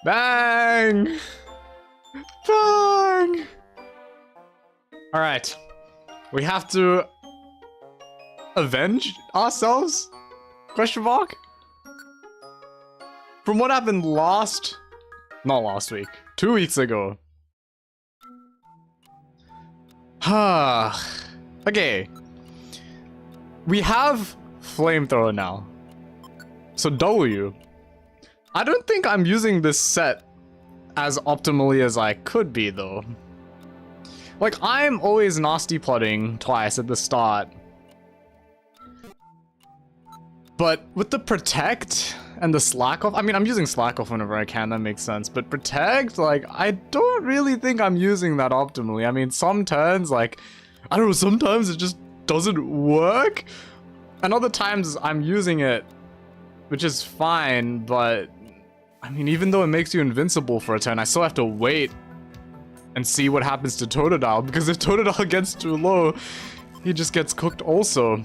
Bang! Bang! Alright. We have to avenge ourselves? Question mark? From what happened not last week, 2 weeks ago. Okay. We have flamethrower now. So W. I don't think I'm using this set as optimally as I could be though. Like, I'm always nasty plotting twice at the start. But with the protect and the slack off, I mean, I'm using slack off whenever I can, that makes sense. But protect, like, I don't really think I'm using that optimally. I mean, some turns, like, I don't know, sometimes it just doesn't work. And other times I'm using it, which is fine, but I mean, even though it makes you invincible for a turn, I still have to wait and see what happens to Totodile, because if Totodile gets too low, he just gets cooked also.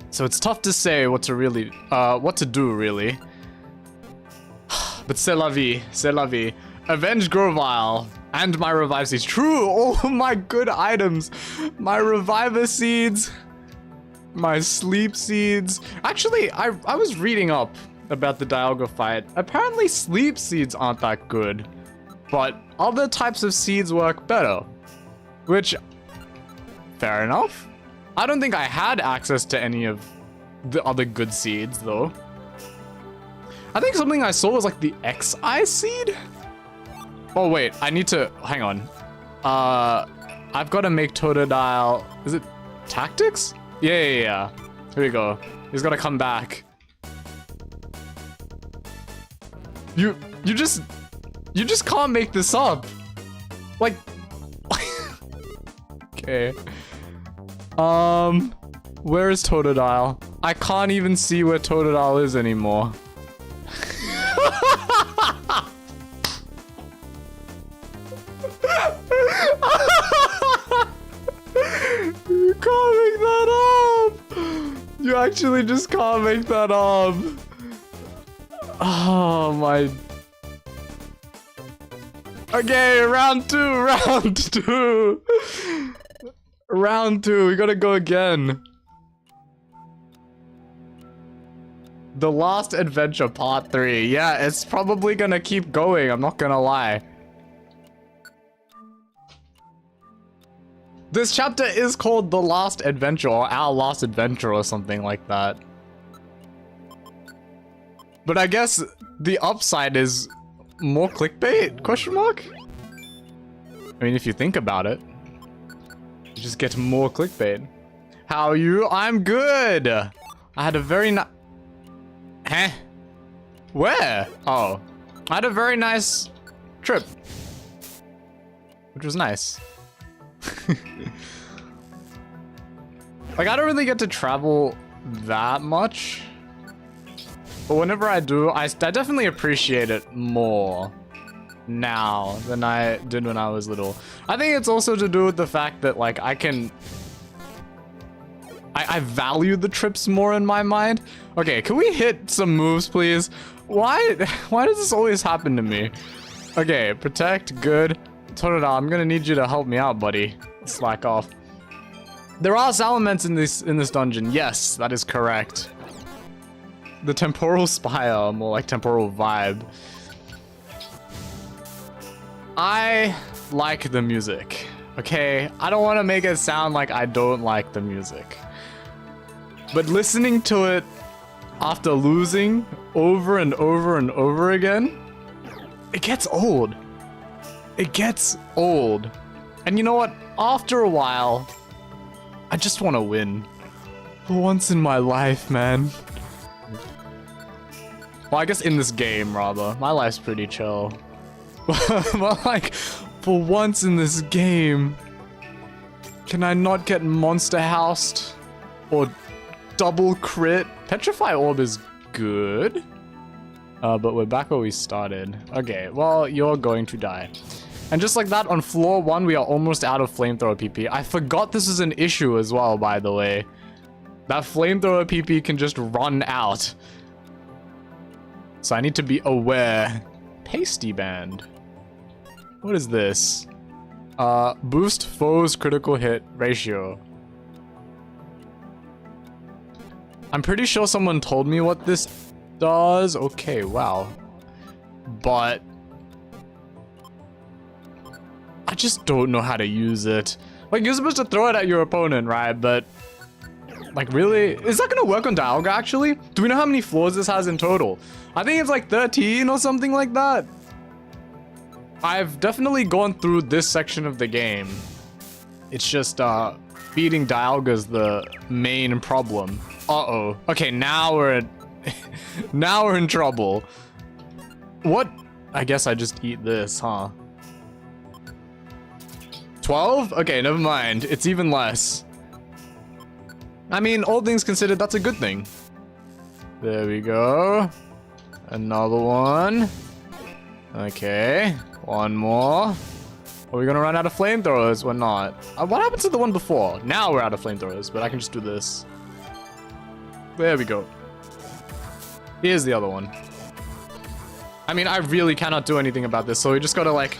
So it's tough to say what to do really. But c'est la vie, c'est la vie. Avenge Grovyle and my revive seeds. True, all my good items. My reviver seeds, my sleep seeds. Actually, I was reading up about the Dialga fight. Apparently sleep seeds aren't that good, but other types of seeds work better, which, fair enough. I don't think I had access to any of the other good seeds though. I think something I saw was like the X-Eye seed. Oh wait, I need to, hang on. I've got to make Totodile, is it tactics? Yeah. Here we go. He's got to come back. You just can't make this up. Like, okay. Where is Totodile? I can't even see where Totodile is anymore. You can't make that up. You actually just can't make that up. Oh my. Okay, round two. Round two, we gotta go again. The Last Adventure Part 3. Yeah, it's probably gonna keep going, I'm not gonna lie. This chapter is called The Last Adventure, or Our Last Adventure, or something like that. But I guess the upside is more clickbait? Question mark? I mean, if you think about it, you just get more clickbait. How are you? I'm good. I had a very nice... Huh? Where? Oh. I had a very nice trip. Which was nice. Like, I don't really get to travel that much. But whenever I do, I definitely appreciate it more now than I did when I was little. I think it's also to do with the fact that, like, I value the trips more in my mind. Okay, can we hit some moves, please? Why does this always happen to me? Okay, protect, good. Totodile, I'm gonna need you to help me out, buddy. Slack off. There are Salamence in this dungeon. Yes, that is correct. The Temporal Spire, more like Temporal Vibe. I like the music, okay? I don't want to make it sound like I don't like the music. But listening to it after losing over and over and over again, it gets old. It gets old. And you know what? After a while, I just want to win. For once in my life, man. Well, I guess in this game, rather. My life's pretty chill. But like, for once in this game, can I not get Monster Housed? Or double crit? Petrify Orb is good. But we're back where we started. Okay, well, you're going to die. And just like that, on floor 1, we are almost out of Flamethrower PP. I forgot this is an issue as well, by the way. That Flamethrower PP can just run out. So I need to be aware. Pasty Band. What is this? Boost foes critical hit ratio. I'm pretty sure someone told me what this does. Okay, wow. But I just don't know how to use it. Like, you're supposed to throw it at your opponent, right? But like, really? Is that gonna work on Dialga, actually? Do we know how many floors this has in total? I think it's like 13 or something like that. I've definitely gone through this section of the game. It's just, beating Dialga's the main problem. Uh-oh. Okay, now we're in... now we're in trouble. What? I guess I just eat this, huh? 12? Okay, never mind. It's even less. I mean, all things considered, that's a good thing. There we go. Another one. Okay. One more. Are we gonna run out of flamethrowers? We're not. What happened to the one before? Now we're out of flamethrowers, but I can just do this. There we go. Here's the other one. I mean, I really cannot do anything about this, so we just gotta, like...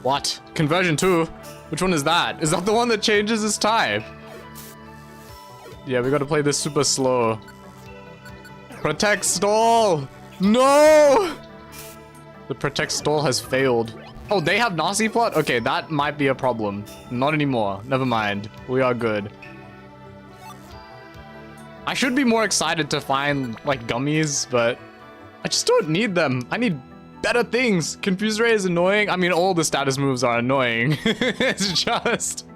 What? Conversion 2? Which one is that? Is that the one that changes its type? Yeah, we gotta play this super slow. Protect Stall! No! The Protect Stall has failed. Oh, they have Nazi plot? Okay, that might be a problem. Not anymore. Never mind. We are good. I should be more excited to find, like, gummies, but I just don't need them. I need better things. Confuse Ray is annoying. I mean, all the status moves are annoying. It's just...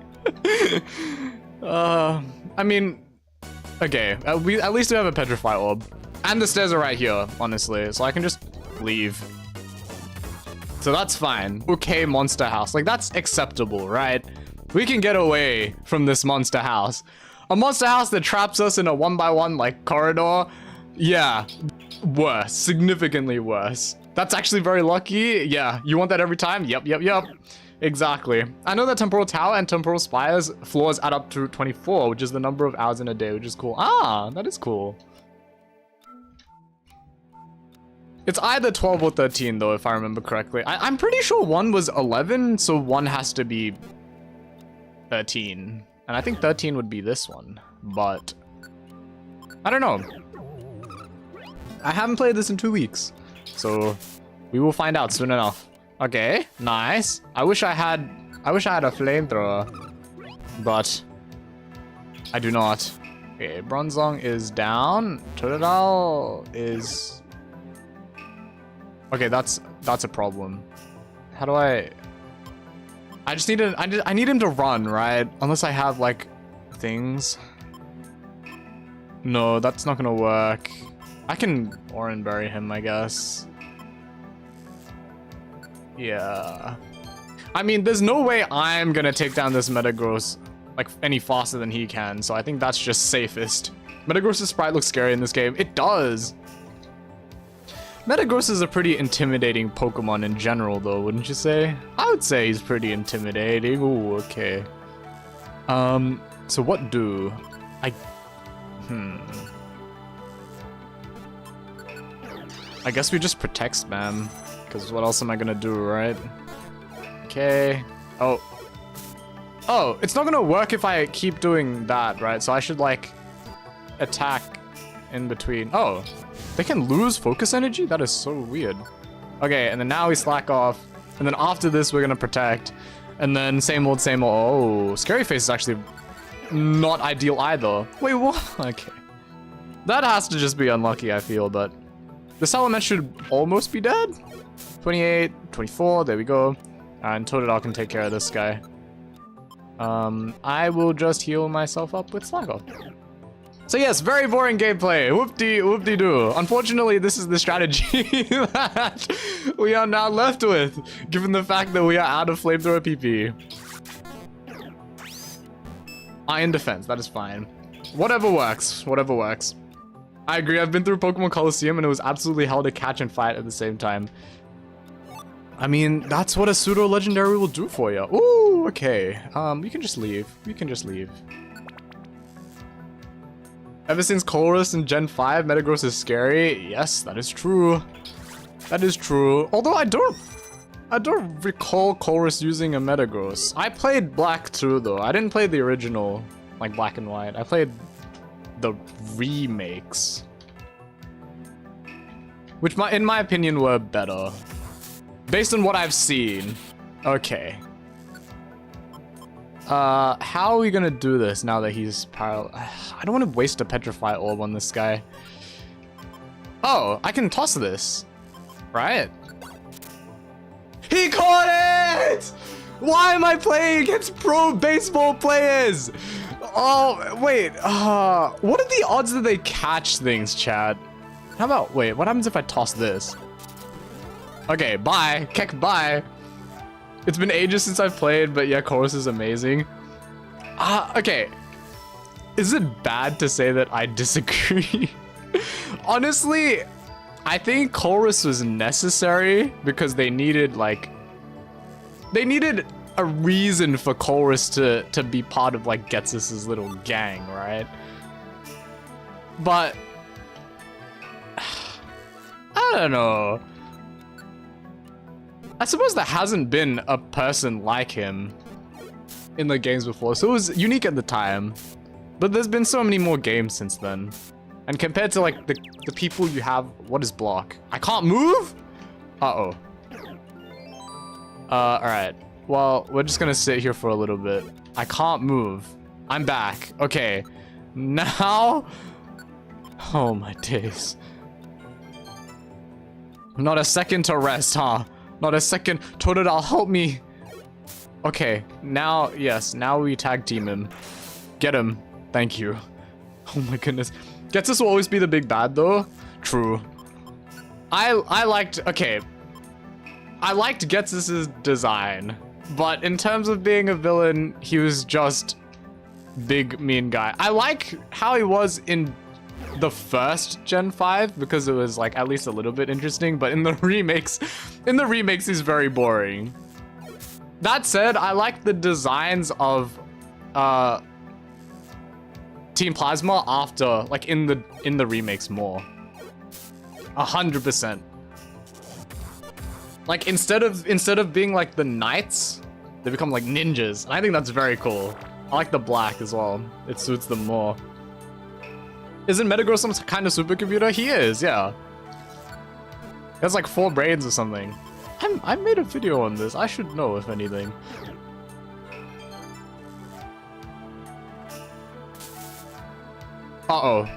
I mean... Okay, at least we have a Petrify Orb. And the stairs are right here, honestly, so I can just leave. So that's fine. Okay, Monster House. Like, that's acceptable, right? We can get away from this Monster House. A Monster House that traps us in a 1x1, like, corridor. Yeah, worse. Significantly worse. That's actually very lucky. Yeah, you want that every time? Yep. Exactly. I know that Temporal Tower and Temporal Spire's floors add up to 24, which is the number of hours in a day, which is cool. Ah, that is cool. It's either 12 or 13, though, if I remember correctly. I'm pretty sure one was 11, so one has to be 13. And I think 13 would be this one, but I don't know. I haven't played this in 2 weeks, so we will find out soon enough. Okay, nice. I wish I had a flamethrower, but I do not. Okay, Bronzong is down. Totodile is... Okay, that's a problem. How do I just need to, I need him to run, right? Unless I have, like, things. No, that's not gonna work. I can Oran Berry him, I guess. Yeah. I mean, there's no way I'm gonna take down this Metagross, like, any faster than he can, so I think that's just safest. Metagross's sprite looks scary in this game. It does! Metagross is a pretty intimidating Pokemon in general, though, wouldn't you say? I would say he's pretty intimidating. Ooh, okay. So what do I... I guess we just protect spam, because what else am I gonna do, right? Okay. Oh. Oh, it's not gonna work if I keep doing that, right? So I should, like, attack in between. Oh. They can lose focus energy? That is so weird. Okay, and then now we slack off. And then after this, we're gonna protect. And then same old, same old. Oh, Scary Face is actually not ideal either. Wait, what? Okay. That has to just be unlucky, I feel, but... This element should almost be dead. 28, 24, there we go. And Totodile can take care of this guy. I will just heal myself up with Slack Off. So yes, very boring gameplay. Whoop-de-doo. Unfortunately, this is the strategy that we are now left with, given the fact that we are out of Flamethrower PP. Iron Defense, that is fine. Whatever works, whatever works. I agree, I've been through Pokemon Coliseum and it was absolutely hell to catch and fight at the same time. I mean, that's what a pseudo-legendary will do for you. Ooh, okay. You can just leave. You can just leave. Ever since Colress in Gen 5, Metagross is scary. Yes, that is true. That is true. Although I don't recall Chorus using a Metagross. I played Black too, though. I didn't play the original, like Black and White. I played the remakes, which in my opinion were better, based on what I've seen. Okay. How are we gonna do this now that he's paralyzed? I don't want to waste a Petrify Orb on this guy. Oh, I can toss this, right? He caught it! Why am I playing against pro baseball players? Oh, wait. What are the odds that they catch things, chat? How about, wait, what happens if I toss this? Okay, bye. Keck, bye. It's been ages since I've played, but yeah, Chorus is amazing. Okay. Is it bad to say that I disagree? Honestly, I think Chorus was necessary because they needed, like, a reason for Chorus to be part of, like, Ghetsis' little gang, right? But I don't know. I suppose there hasn't been a person like him in the games before, so it was unique at the time. But there's been so many more games since then. And compared to, like, the people you have... What is block? I can't move? Uh-oh. Alright. Well, we're just gonna sit here for a little bit. I can't move. I'm back. Okay. Now... Oh, my days. Not a second to rest, huh? Not a second. Totodile, help me. Okay. Now, yes. Now we tag team him. Get him. Thank you. Oh, my goodness. Ghetsis will always be the big bad, though. True. I liked... Okay. I liked Ghetsis' design. But in terms of being a villain, he was just big, mean guy. I like how he was in the first Gen 5 because it was, like, at least a little bit interesting. But in the remakes, he's very boring. That said, I like the designs of... Team Plasma after, like, in the remakes more. 100%. Like, instead of being like the knights, they become like ninjas. And I think that's very cool. I like the black as well. It suits them more. Isn't Metagross some kind of supercomputer? He is, yeah. He has like 4 brains or something. I made a video on this. I should know, if anything. Uh-oh.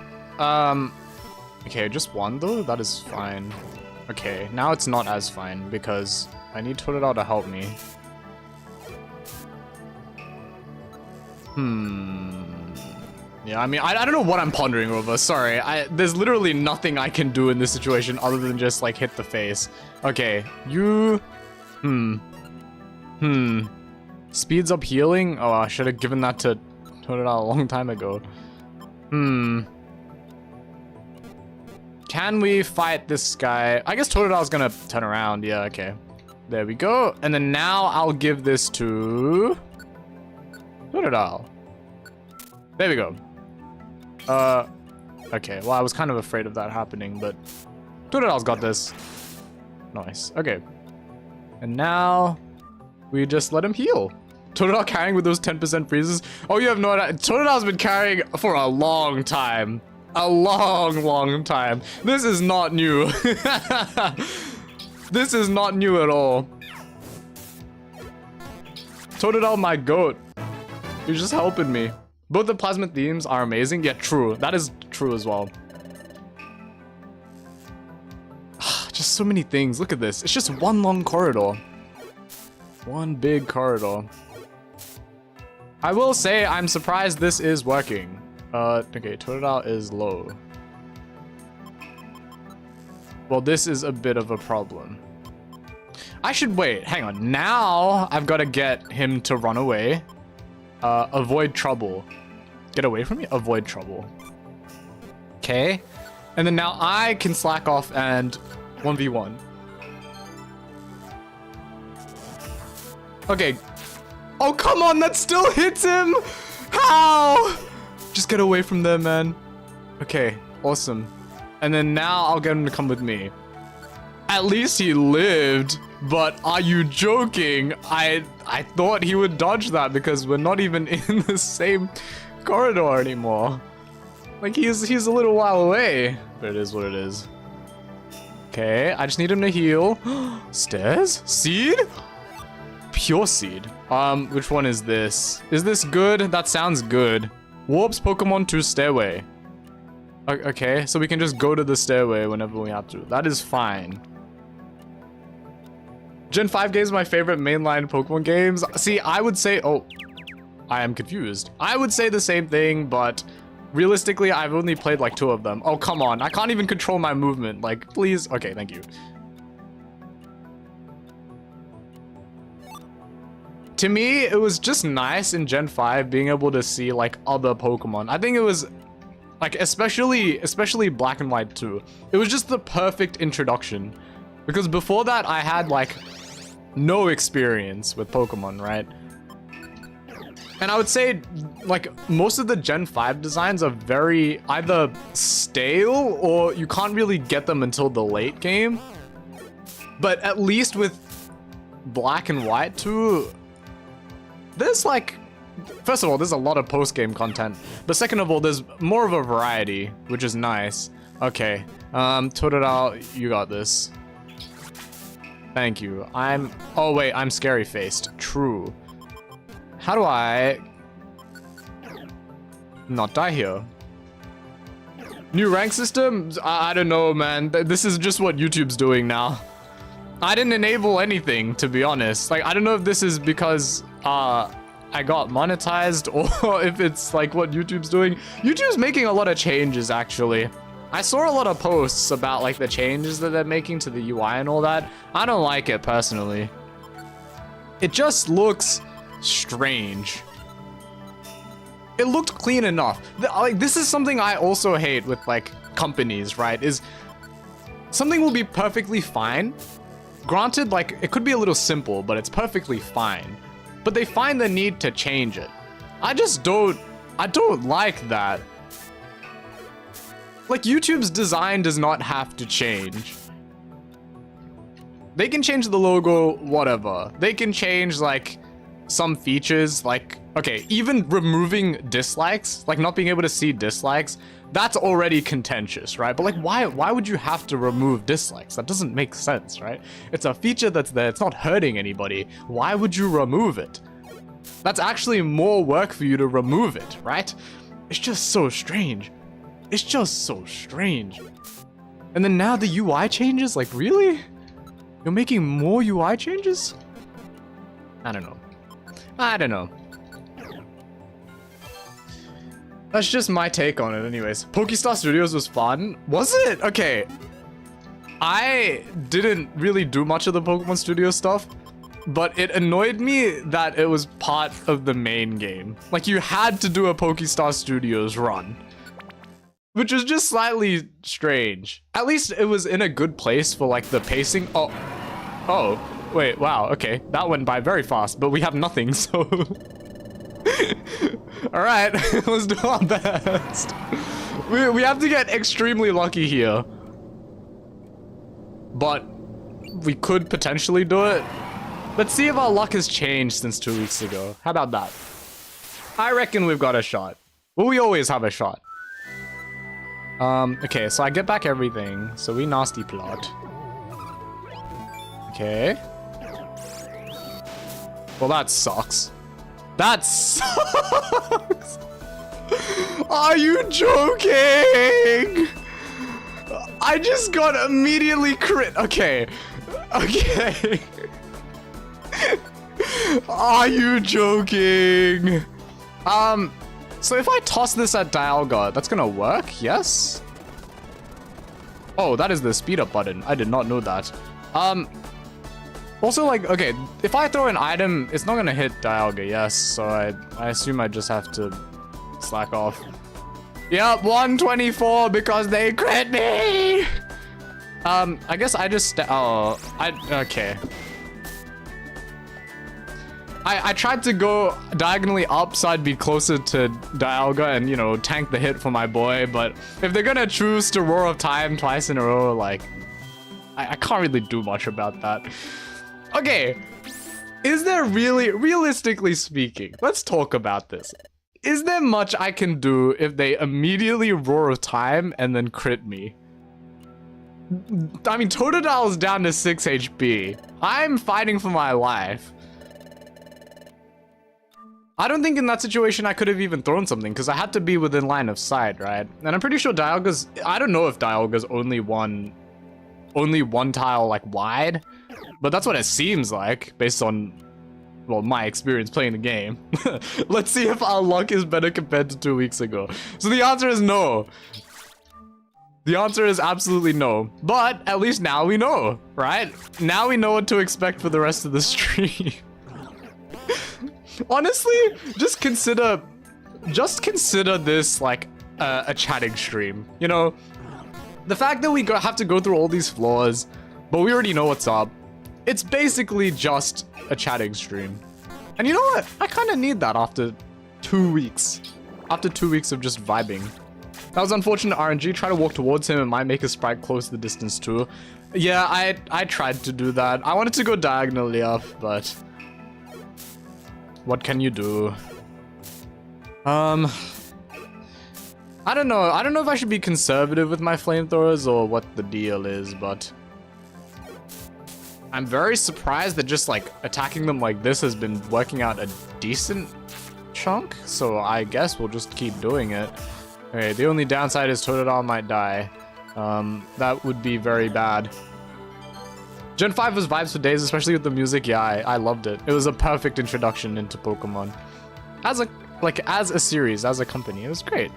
Okay, just one though? That is fine. Okay, now it's not as fine because I need Totodile to help me. Yeah, I mean, I don't know what I'm pondering over. Sorry, there's literally nothing I can do in this situation other than just, like, hit the face. Okay, you... Speeds up healing? Oh, I should have given that to Totodile a long time ago. Can we fight this guy? I guess Totodile's gonna turn around. Yeah, okay. There we go. And then now I'll give this to... Totodile. There we go. Okay. Well, I was kind of afraid of that happening, but... Totodile's got this. Nice. Okay. And now... we just let him heal. Totodile carrying with those 10% freezes? Oh, you have no idea. Totodile's been carrying for a long time. A long time. This is not new. This is not new at all. Totodile, my goat. You're just helping me. Both the plasma themes are amazing. Yeah, true. That is true as well. Just so many things. Look at this. It's just one long corridor. One big corridor. I will say I'm surprised this is working. Okay, Totodile is low. Well, this is a bit of a problem. I should wait. Hang on. Now I've got to get him to run away. Avoid trouble. Get away from me? Avoid trouble. Okay. And then now I can slack off and 1v1. Okay. Oh, come on. That still hits him. How? Just get away from there, man. Okay, awesome. And then now I'll get him to come with me. At least he lived. But are you joking? I thought he would dodge that because we're not even in the same corridor anymore. Like he's a little while away. But it is what it is. Okay, I just need him to heal. Stairs? Seed? Pure seed. Which one is this? Is this good? That sounds good. Warps Pokemon to stairway. Okay, so we can just go to the stairway whenever we have to. That is fine. Gen 5 games are my favorite mainline Pokemon games. See, I would say... Oh, I am confused. I would say the same thing, but realistically, I've only played like 2 of them. Oh, come on. I can't even control my movement. Like, please. Okay, thank you. To me, it was just nice in Gen 5 being able to see like other Pokemon. I think it was like especially Black and White 2. It was just the perfect introduction. Because before that, I had like no experience with Pokemon, right? And I would say like most of the Gen 5 designs are very either stale or you can't really get them until the late game. But at least with Black and White 2, there's like, first of all, there's a lot of post-game content. But second of all, there's more of a variety, which is nice. Okay, Totodile, you got this. Thank you. Oh wait, I'm scary faced. True. How do I not die here? New rank system? I don't know, man. This is just what YouTube's doing now. I didn't enable anything, to be honest. Like, I don't know if this is because I got monetized or if it's like what YouTube's doing. YouTube's making a lot of changes, actually. I saw a lot of posts about like the changes that they're making to the UI and all that. I don't like it personally. It just looks strange. It looked clean enough. Like this is something I also hate with like companies, right? Is something will be perfectly fine. Granted, like it could be a little simple, but it's perfectly fine. But they find the need to change it. I don't like that. Like, YouTube's design does not have to change. They can change the logo, whatever. They can change, like, some features, like, okay, even removing dislikes, like not being able to see dislikes, that's already contentious, right? But like, why would you have to remove dislikes? That doesn't make sense, right? It's a feature that's there, it's not hurting anybody. Why would you remove it? That's actually more work for you to remove it, right? It's just so strange. It's just so strange. And then now the UI changes? Like, really? You're making more UI changes? I don't know. I don't know. That's just my take on it anyways. Pokestar Studios was fun. Was it? Okay. I didn't really do much of the Pokemon Studio stuff, but it annoyed me that it was part of the main game. Like, you had to do a Pokestar Studios run, which was just slightly strange. At least it was in a good place for like the pacing. Oh, wait, wow, okay. That went by very fast, but we have nothing, so... Alright, let's do our best. We have to get extremely lucky here. But we could potentially do it. Let's see if our luck has changed since 2 weeks ago. How about that? I reckon we've got a shot. Well, we always have a shot. Okay, so I get back everything. So we nasty plot. Okay. Well, that sucks. That sucks! Are you joking? I just got immediately crit. Okay. Okay. Are you joking? So if I toss this at Dialga, that's gonna work? Yes? Oh, that is the speed up button. I did not know that. Also, like, okay, if I throw an item, it's not gonna hit Dialga, yes, so I assume I just have to slack off. Yep, 124 because they crit me! I guess I just, okay. I tried to go diagonally up so I'd be closer to Dialga and, you know, tank the hit for my boy, but if they're gonna choose to Roar of Time twice in a row, like, I can't really do much about that. Okay, is there really, realistically speaking, let's talk about this. Is there much I can do if they immediately Roar of Time and then crit me? I mean, Totodile is down to 6 HP. I'm fighting for my life. I don't think in that situation I could have even thrown something because I had to be within line of sight, right? And I'm pretty sure Dialga's, I don't know if Dialga's only one tile like wide, but that's what it seems like based on, well, my experience playing the game. Let's see if our luck is better compared to 2 weeks ago. So the answer is no. The answer is absolutely no. But at least now we know, right? Now we know what to expect for the rest of the stream. Honestly, just consider this like a chatting stream. You know, the fact that we have to go through all these floors, but we already know what's up. It's basically just a chatting stream. And you know what? I kind of need that after 2 weeks. After 2 weeks of just vibing. That was unfortunate RNG. Try to walk towards him. It might make his sprite close the distance too. Yeah, I tried to do that. I wanted to go diagonally up, but what can you do? I don't know. I don't know if I should be conservative with my flamethrowers or what the deal is, but I'm very surprised that just like attacking them like this has been working out a decent chunk. So I guess we'll just keep doing it. Okay, the only downside is Totodile might die. That would be very bad. Gen 5 was vibes for days, especially with the music. Yeah, I loved it. It was a perfect introduction into Pokemon. As a series, as a company, it was great.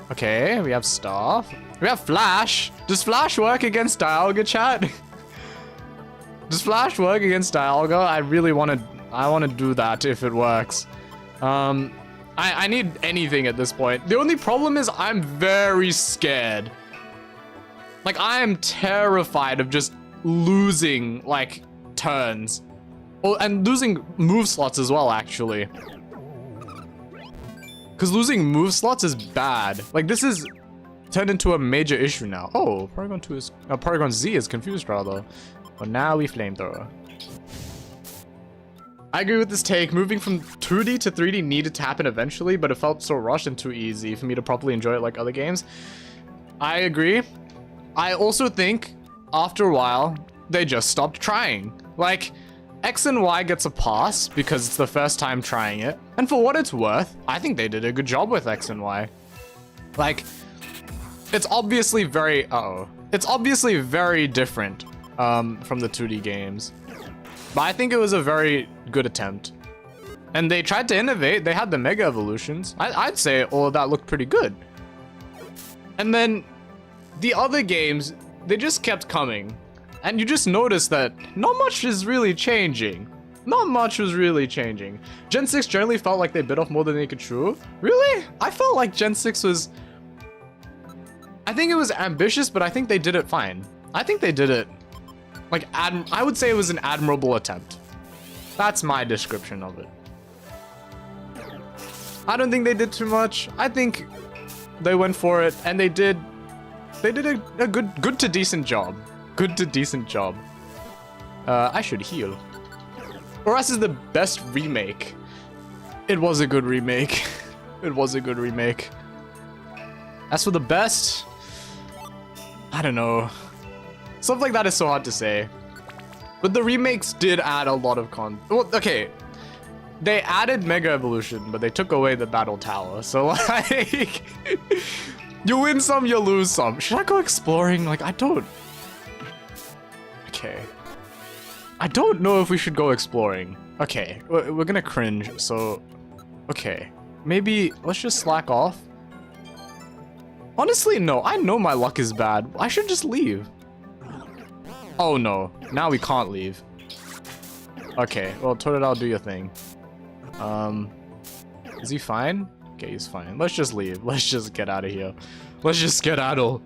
Okay, we have Staff. We have Flash. Does Flash work against Dialga, chat? Does Flash work against Dialga? I really want to do that if it works. I need anything at this point. The only problem is I'm very scared. Like, I am terrified of just losing, like, turns. Oh, and losing move slots as well, actually. Because losing move slots is bad. Like, this is turned into a major issue now. Oh, Paragon 2 is... Paragon Z is confused, rather. But now we flamethrower. I agree with this take. Moving from 2D to 3D needed to happen eventually, but it felt so rushed and too easy for me to properly enjoy it like other games. I agree. I also think, after a while, they just stopped trying. Like, X and Y gets a pass because it's the first time trying it. And for what it's worth, I think they did a good job with X and Y. Like, it's obviously very... It's obviously very different from the 2D games. But I think it was a very good attempt. And they tried to innovate. They had the Mega Evolutions. I'd say all of that looked pretty good. And then the other games, they just kept coming. And you just notice that not much is really changing. Not much was really changing. Gen 6 generally felt like they bit off more than they could chew. Really? I felt like Gen 6 was... I think it was ambitious, but I think they did it fine. I think they did it... Like, I would say it was an admirable attempt. That's my description of it. I don't think they did too much. I think they went for it, and they did a good to decent job. Good to decent job. I should heal. ORAS is the best remake. It was a good remake. It was a good remake. As for the best, I don't know. Stuff like that is so hard to say. But the remakes did add a lot of well, okay. They added Mega Evolution, but they took away the Battle Tower. So, like, you win some, you lose some. Should I go exploring? Like, I don't... Okay. I don't know if we should go exploring. Okay, we're gonna cringe, so... Okay. Maybe let's just slack off. Honestly, no. I know my luck is bad. I should just leave. Oh no, now we can't leave. Okay, well, Totodile, do your thing. Is he fine? Okay, he's fine. Let's just leave. Let's just get out of here. Let's just skedaddle.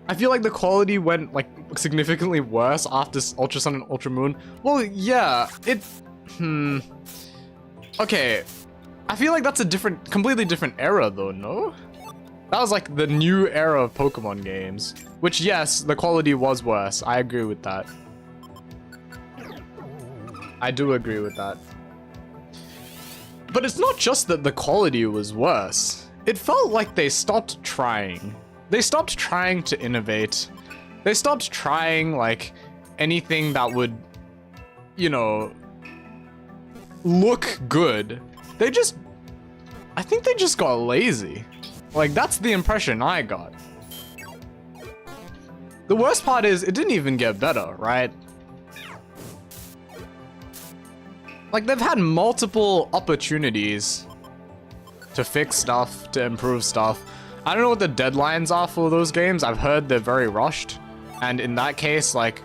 I feel like the quality went, like, significantly worse after Ultra Sun and Ultra Moon. Well, yeah, it... Okay. I feel like that's a completely different era, though, no? That was like the new era of Pokemon games. Which, yes, the quality was worse. I agree with that. I do agree with that. But it's not just that the quality was worse. It felt like they stopped trying. They stopped trying to innovate. They stopped trying, like, anything that would, you know, look good. They just... I think they just got lazy. Like, that's the impression I got. The worst part is, it didn't even get better, right? Like, they've had multiple opportunities to fix stuff, to improve stuff. I don't know what the deadlines are for those games. I've heard they're very rushed. And in that case, like,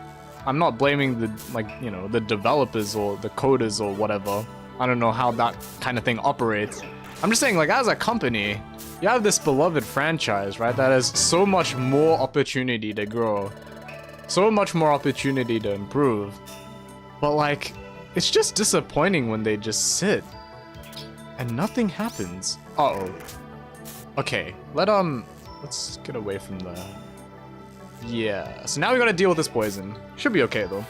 I'm not blaming the, like, you know, the developers or the coders or whatever. I don't know how that kind of thing operates. I'm just saying, like, as a company, you have this beloved franchise, right? That has so much more opportunity to grow. So much more opportunity to improve. But, like, it's just disappointing when they just sit and nothing happens. Uh-oh. Okay, let's get away from the... Yeah, so now we gotta deal with this poison. Should be okay, though.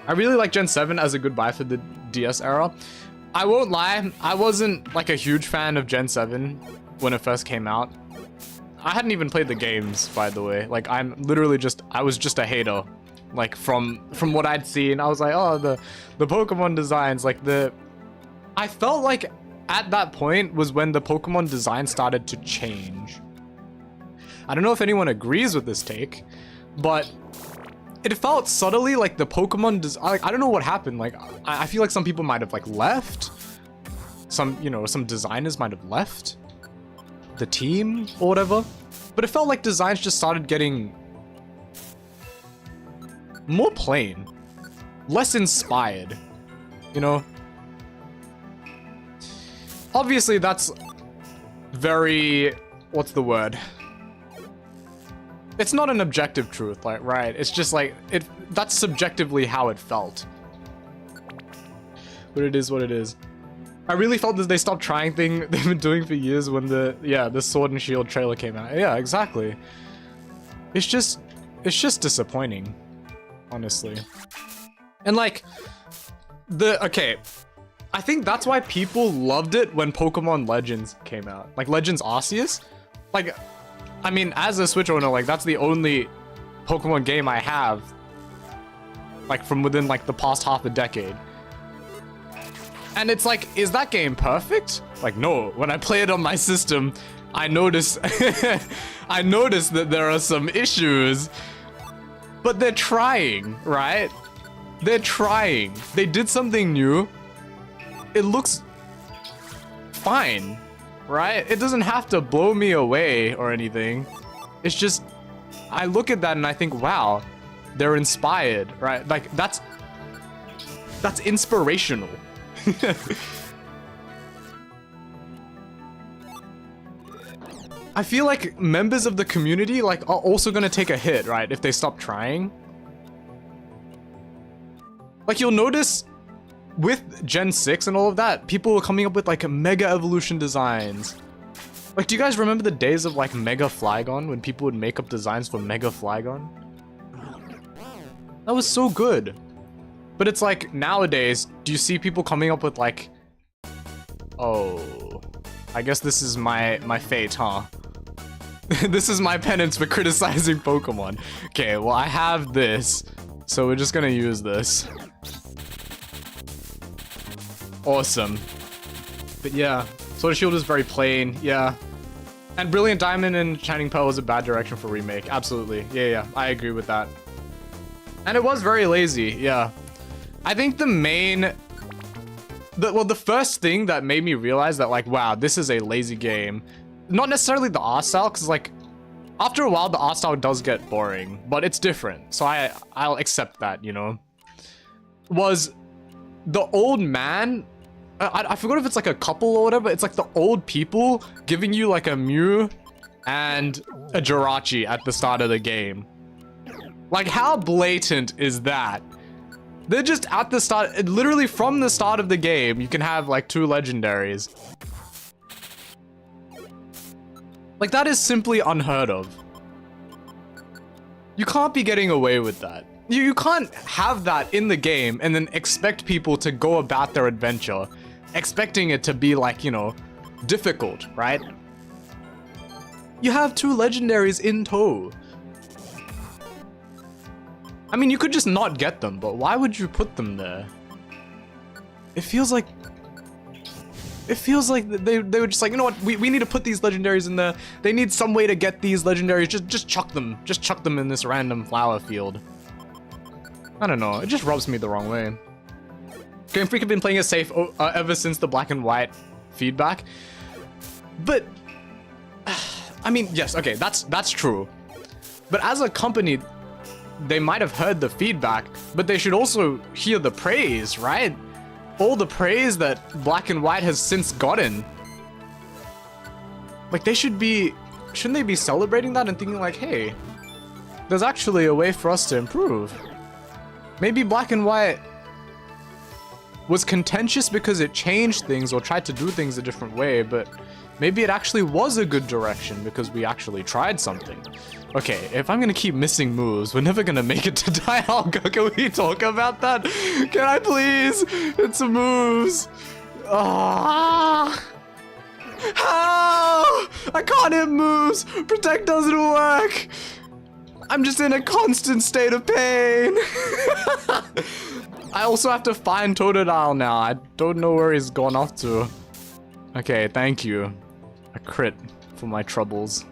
I really like Gen 7 as a goodbye for the DS era. I won't lie, I wasn't like a huge fan of Gen 7 when it first came out. I hadn't even played the games, by the way. Like, I was just a hater. Like, from what I'd seen, I was like, oh, the Pokemon designs, like I felt like at that point was when the Pokemon design started to change. I don't know if anyone agrees with this take, but it felt subtly like the Pokemon like, I don't know what happened. Like, I feel like some people might have like left. Some designers might have left the team or whatever. But it felt like designs just started getting more plain, less inspired, you know? Obviously, that's very, what's the word? It's not an objective truth, like, right? It's just like, that's subjectively how it felt. But it is what it is. I really felt that they stopped trying things they've been doing for years when the Sword and Shield trailer came out. Yeah, exactly. It's just disappointing, honestly. And like, okay, I think that's why people loved it when Pokemon Legends came out. Like Legends Arceus. Like, I mean, as a Switch owner, like that's the only Pokemon game I have, like from within like the past half a decade. And it's like, is that game perfect? Like, no. When I play it on my system, I notice I notice that there are some issues. But they're trying, right? They're trying. They did something new. It looks fine, right? It doesn't have to blow me away or anything. It's just, I look at that and I think, wow, they're inspired, right? Like, that's inspirational. I feel like members of the community like are also gonna take a hit, right, if they stop trying. Like, you'll notice with Gen 6 and all of that, people are coming up with like Mega Evolution designs. Like, do you guys remember the days of like Mega Flygon, when people would make up designs for Mega Flygon? That was so good. But it's like, nowadays, do you see people coming up with like, oh, I guess this is my fate, huh? This is my penance for criticizing Pokemon. Okay, well, I have this, so we're just gonna use this. Awesome. But yeah, Sword and Shield is very plain, yeah. And Brilliant Diamond and Shining Pearl is a bad direction for remake, absolutely. Yeah, I agree with that. And it was very lazy, yeah. I think the first thing that made me realize that, like, wow, this is a lazy game, not necessarily the art style, because like after a while the art style does get boring, but it's different, so I'll accept that, you know, was the old man. I forgot if it's like a couple or whatever. It's like the old people giving you like a Mew and a Jirachi at the start of the game. Like, how blatant is that? They're just at the start, literally from the start of the game, you can have like 2 legendaries. Like, that is simply unheard of. You can't be getting away with that. You can't have that in the game and then expect people to go about their adventure, expecting it to be like, you know, difficult, right? You have 2 legendaries in tow. I mean, you could just not get them, but why would you put them there? It feels like they were just like, you know what, we need to put these legendaries in there. They need some way to get these legendaries. Just chuck them. Just chuck them in this random flower field. I don't know. It just rubs me the wrong way. Game Freak have been playing it safe ever since the black and white feedback. But I mean, yes, okay, that's true. But as a company, they might have heard the feedback, but they should also hear the praise, right? All the praise that Black and White has since gotten. Like, shouldn't they be celebrating that and thinking like, hey, there's actually a way for us to improve. Maybe Black and White was contentious because it changed things or tried to do things a different way, but maybe it actually was a good direction because we actually tried something. Okay, if I'm gonna keep missing moves, we're never gonna make it to Dialga. Can we talk about that? Can I please? It's some moves. Ah! How? I can't hit moves. Protect doesn't work. I'm just in a constant state of pain. I also have to find Totodile now. I don't know where he's gone off to. Okay, thank you. A crit for my troubles.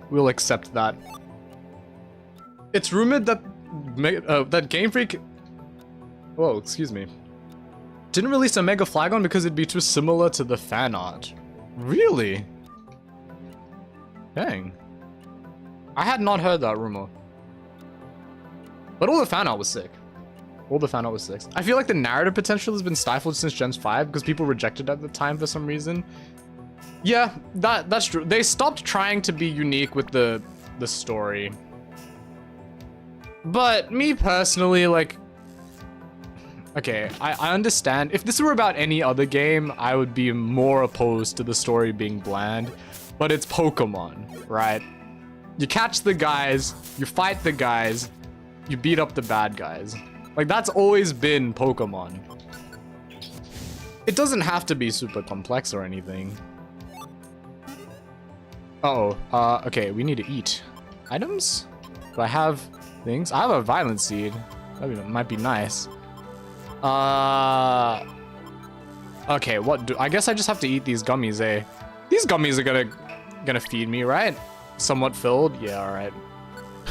We'll accept that. It's rumored that that Game Freak, whoa, excuse me, didn't release a Mega Flagon because it'd be too similar to the fan art. Really? Dang. I had not heard that rumor. But all the fan art was sick. All the fan art was sick. I feel like the narrative potential has been stifled since Gen 5 because people rejected it at the time for some reason. Yeah, that's true. They stopped trying to be unique with the story. But me personally, like, okay, I understand. If this were about any other game, I would be more opposed to the story being bland. But it's Pokemon, right? You catch the guys, you fight the guys, you beat up the bad guys. Like, that's always been Pokemon. It doesn't have to be super complex or anything. Okay, we need to eat. Items? Do I have things? I have a Violent Seed. That might be nice. Okay, I guess I just have to eat these gummies, eh? These gummies are gonna feed me, right? Somewhat filled? Yeah, alright.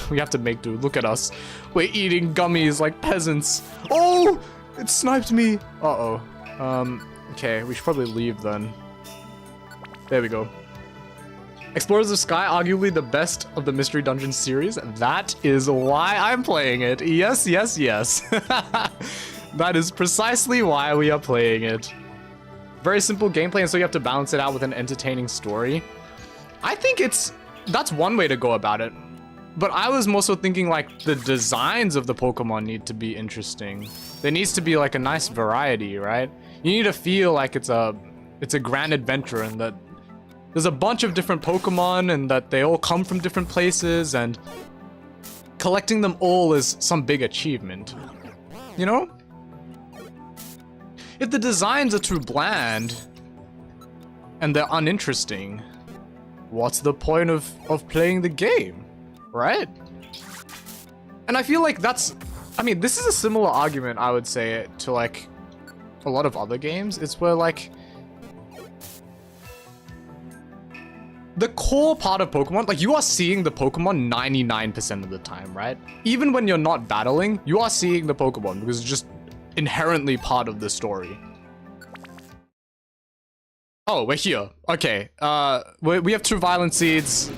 We have to make do. Look at us. We're eating gummies like peasants. Oh! It sniped me! Uh-oh. Okay, we should probably leave then. There we go. Explorers of Sky, arguably the best of the Mystery Dungeon series. That is why I'm playing it. Yes, yes, yes. That is precisely why we are playing it. Very simple gameplay, and so you have to balance it out with an entertaining story. I think that's one way to go about it. But I was more so thinking like the designs of the Pokemon need to be interesting. There needs to be like a nice variety, right? You need to feel like it's a grand adventure and that there's a bunch of different Pokemon and that they all come from different places and collecting them all is some big achievement. You know? If the designs are too bland and they're uninteresting, what's the point of playing the game, right? And I feel like I mean, this is a similar argument, I would say, to like a lot of other games. It's where like the core part of Pokemon, like you are seeing the Pokemon 99% of the time, right? Even when you're not battling, you are seeing the Pokemon because it's just inherently part of the story. Oh, we're here. Okay. We have 2 Violent Seeds.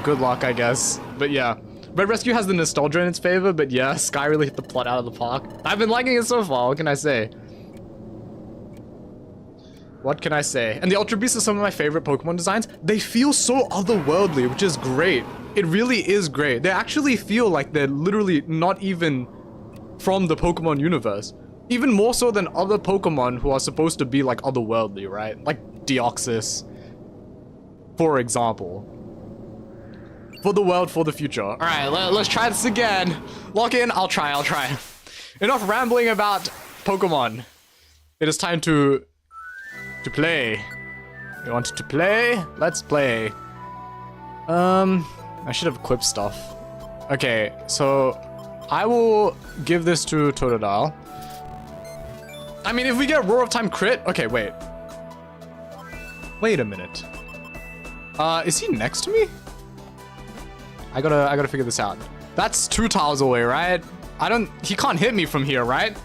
Good luck, I guess. But yeah. Red Rescue has the nostalgia in its favor, but yeah, Sky really hit the plot out of the park. I've been liking it so far, what can I say? What can I say? And the Ultra Beasts are some of my favorite Pokemon designs. They feel so otherworldly, which is great. It really is great. They actually feel like they're literally not even from the Pokemon universe. Even more so than other Pokemon who are supposed to be like otherworldly, right? Like Deoxys. For example. For the world, for the future. All right, let's try this again. Lock in, I'll try. Enough rambling about Pokemon. It is time to play. You want to play? Let's play. I should have equipped stuff. Okay, so I will give this to Totodile. I mean, if we get Roar of Time crit, okay, wait. Wait a minute. Is he next to me? I gotta figure this out. That's 2 tiles away, right? He can't hit me from here, right?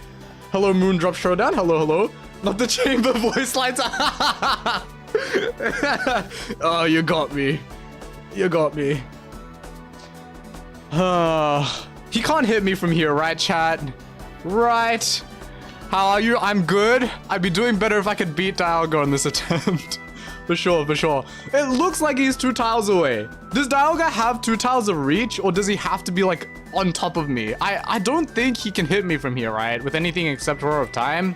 Hello, Moondrop Showdown. Hello. Not the chamber voice lines. Oh, you got me. He can't hit me from here, right, chat? Right. How are you? I'm good. I'd be doing better if I could beat Dialga in this attempt. For sure. It looks like he's 2 tiles away. Does Dialga have 2 tiles of reach, or does he have to be like on top of me? I don't think he can hit me from here, right? With anything except Roar of Time.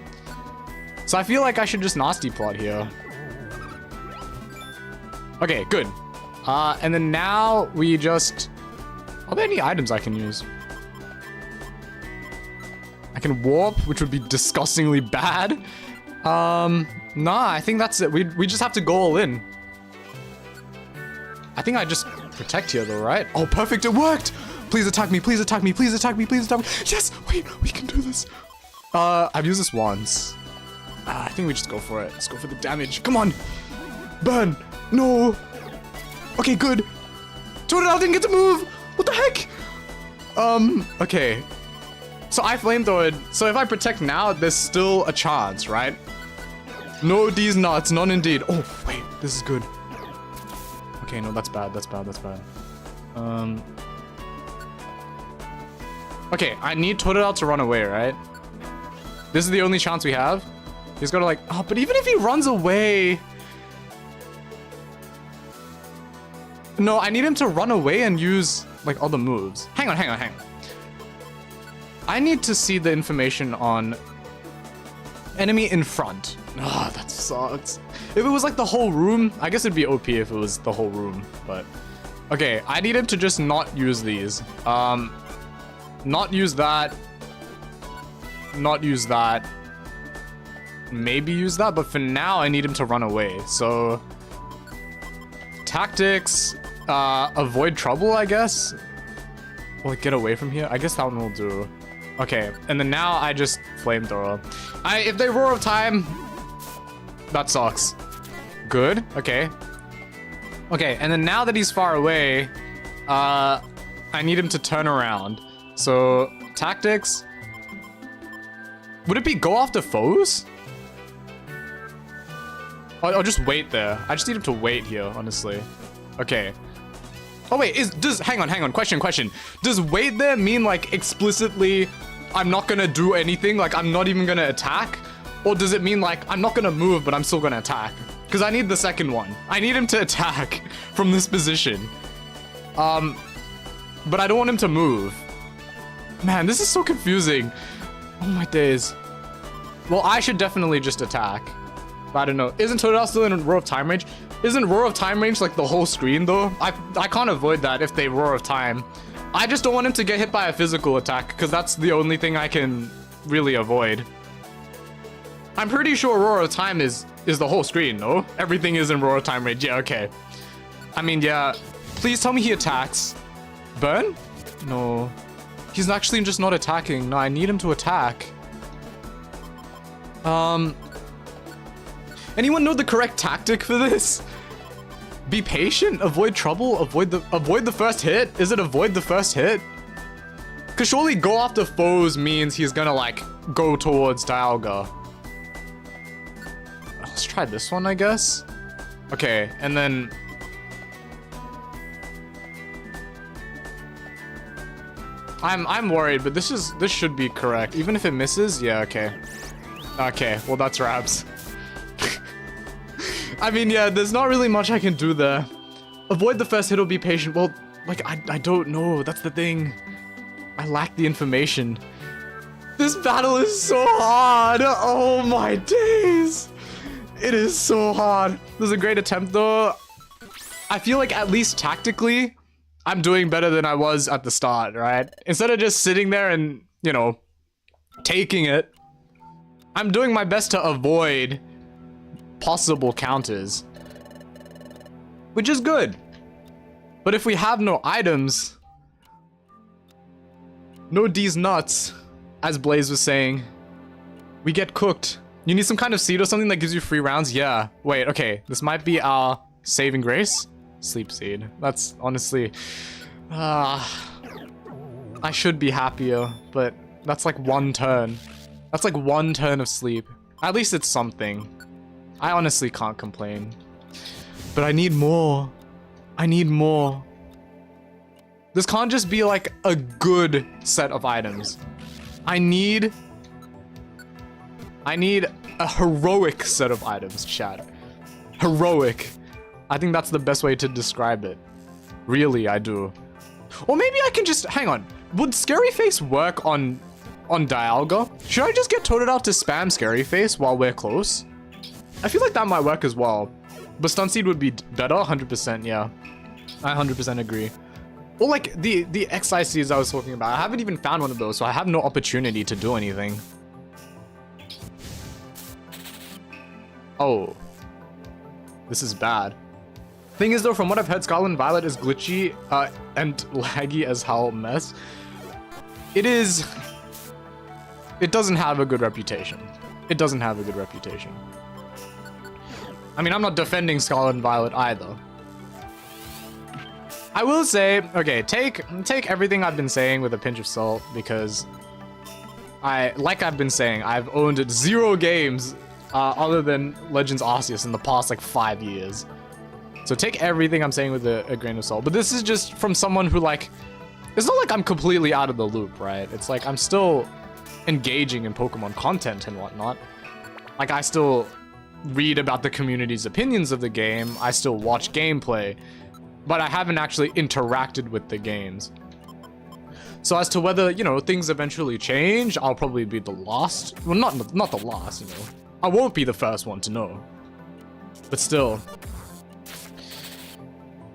So I feel like I should just Nasty Plot here. Okay, good. And then now we just... Are there any items I can use? I can warp, which would be disgustingly bad. Nah, I think that's it. We just have to go all in. I think I just protect here though, right? Oh, perfect, it worked! Please attack me. Yes, wait, we can do this. I've used this once. I think we just go for it. Let's go for the damage. Come on! Burn! No! Okay, good. Totodile didn't get to move! What the heck? Okay. So I flamethrowed. So if I protect now, there's still a chance, right? No, these nuts, none indeed. Oh, wait, this is good. Okay, no, that's bad. Okay, I need Totodile to run away, right? This is the only chance we have. He's gotta like, oh, but even if he runs away... No, I need him to run away and use, like, other moves. Hang on. I need to see the information on enemy in front. Ah, that sucks. If it was, like, the whole room, I guess it'd be OP if it was the whole room, but... Okay, I need him to just not use these. Not use that. Not use that. Maybe use that, but for now, I need him to run away, so... Tactics... avoid trouble, I guess? Or like, get away from here? I guess that one will do. Okay, and then now I just flamethrower. If they Roar of Time, that sucks. Good, okay. Okay, and then now that he's far away, I need him to turn around. So, tactics. Would it be go after foes? I'll just wait there. I just need him to wait here, honestly. Okay. Oh wait, hang on, question. Does wait there mean like explicitly I'm not gonna do anything, like I'm not even gonna attack? Or does it mean like I'm not gonna move, but I'm still gonna attack? Because I need the second one. I need him to attack from this position. But I don't want him to move. Man, this is so confusing. Oh my days. Well, I should definitely just attack. But I don't know. Isn't Totodile still in Roar of Time range? Isn't Roar of Time range like the whole screen though? I can't avoid that if they Roar of Time. I just don't want him to get hit by a physical attack because that's the only thing I can really avoid. I'm pretty sure Roar of Time is the whole screen, no? Everything is in Roar of Time range. Yeah, okay. I mean, yeah. Please tell me he attacks. Burn? No. He's actually just not attacking. No, I need him to attack. Anyone know the correct tactic for this? Be patient, avoid trouble, avoid the first hit? Is it avoid the first hit? Cause surely go after foes means he's gonna like go towards Dialga. Let's try this one, I guess. Okay, and then I'm worried, but this should be correct. Even if it misses, yeah, okay. Okay, well that's Rabs. I mean, yeah, there's not really much I can do there. Avoid the first hit or be patient. Well, like, I don't know. That's the thing. I lack the information. This battle is so hard. Oh my days. It is so hard. This is a great attempt, though. I feel like at least tactically, I'm doing better than I was at the start, right? Instead of just sitting there and, you know, taking it, I'm doing my best to avoid possible counters, which is good. But if we have no items, no D's nuts, as Blaze was saying, we get cooked. You need some kind of seed or something that gives you free rounds? Yeah. Wait, okay. This might be our saving grace. Sleep seed. That's honestly... I should be happier, but that's like one turn. That's like one turn of sleep. At least it's something. I honestly can't complain. But I need more. I need more. This can't just be like a good set of items. I need a heroic set of items, chat. Heroic. I think that's the best way to describe it. Really, I do. Or maybe I can just, hang on. Would Scary Face work on Dialga? Should I just get Totodile to spam Scary Face while we're close? I feel like that might work as well. But Stun Seed would be better, 100%, yeah. I 100% agree. Or like the Excise Seeds I was talking about. I haven't even found one of those, so I have no opportunity to do anything. Oh. This is bad. Thing is though, from what I've heard, Scarlet and Violet is glitchy and laggy as hell mess. It is... It doesn't have a good reputation. It doesn't have a good reputation. I mean, I'm not defending Scarlet and Violet either. I will say, okay, take everything I've been saying with a pinch of salt, because like I've been saying, I've owned 0 games other than Legends Arceus in the past like 5 years. So take everything I'm saying with a grain of salt. But this is just from someone who, like, it's not like I'm completely out of the loop, right? It's like I'm still engaging in Pokemon content and whatnot. Like, I still read about the community's opinions of the game. I still watch gameplay. But I haven't actually interacted with the games. So as to whether, you know, things eventually change, I'll probably be the last. Well, not the last, you know. I won't be the first one to know. But still.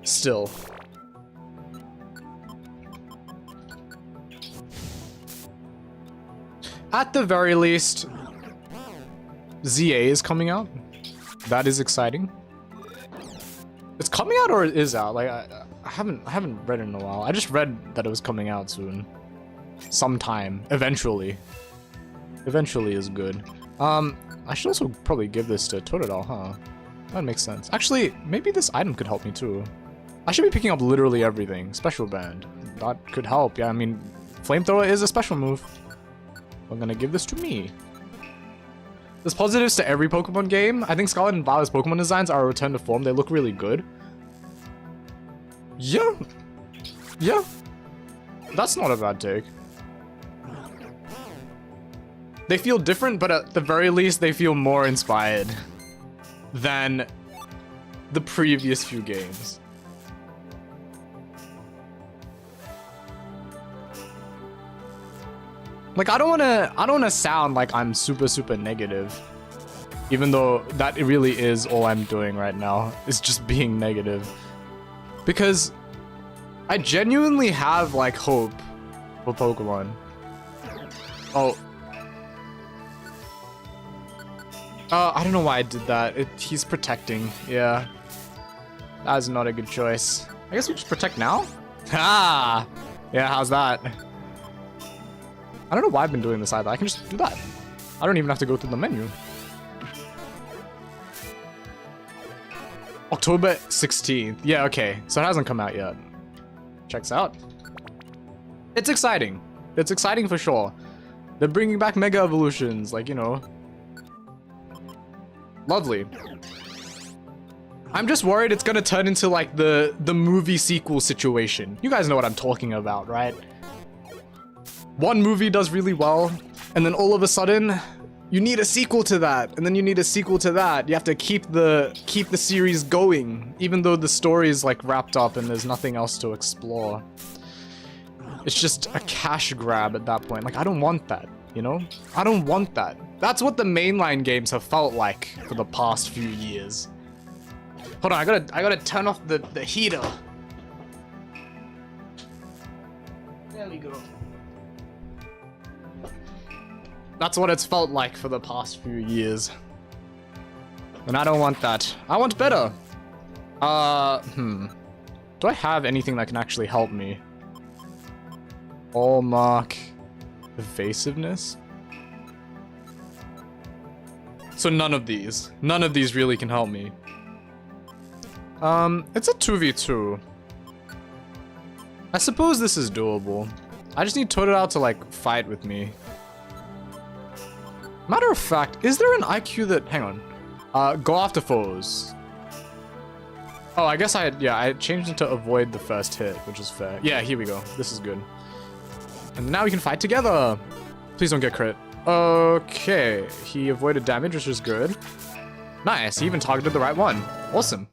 Still. At the very least, ZA is coming out. That is exciting. It's coming out or it is out? Like I haven't read it in a while. I just read that it was coming out soon. Sometime. Eventually. Eventually is good. I should also probably give this to Totodile, huh? That makes sense. Actually, maybe this item could help me too. I should be picking up literally everything. Special Band. That could help. Yeah, I mean, Flamethrower is a special move. I'm gonna give this to me. There's positives to every Pokemon game. I think Scarlet and Violet's Pokemon designs are a return to form. They look really good. Yeah. Yeah. That's not a bad take. They feel different, but at the very least, they feel more inspired than the previous few games. Like, I don't wanna sound like I'm super negative, even though that really is all I'm doing right now, is just being negative. Because I genuinely have, like, hope for Pokemon. Oh. I don't know why I did that. He's protecting, yeah. That is not a good choice. I guess we just protect now? Ah! Yeah, how's that? I don't know why I've been doing this either. I can just do that. I don't even have to go through the menu. October 16th. Yeah, okay. So it hasn't come out yet. Checks out. It's exciting. It's exciting for sure. They're bringing back Mega Evolutions. Like, you know. Lovely. I'm just worried it's gonna turn into like the movie sequel situation. You guys know what I'm talking about, right? One movie does really well, and then all of a sudden, you need a sequel to that, and then you need a sequel to that. You have to keep the series going, even though the story is like wrapped up and there's nothing else to explore. It's just a cash grab at that point. Like, I don't want that, you know? I don't want that. That's what the mainline games have felt like for the past few years. Hold on, I gotta turn off the heater. There we go. That's what it's felt like for the past few years. And I don't want that. I want better. Do I have anything that can actually help me? Hallmark. Evasiveness? So none of these. None of these really can help me. It's a 2v2. I suppose this is doable. I just need Totodile to, like, fight with me. Matter of fact, is there an IQ that... Hang on. Go after foes. Oh, I guess I changed it to avoid the first hit, which is fair. Yeah, here we go. This is good. And now we can fight together. Please don't get crit. Okay. He avoided damage, which is good. Nice. He even targeted the right one. Awesome.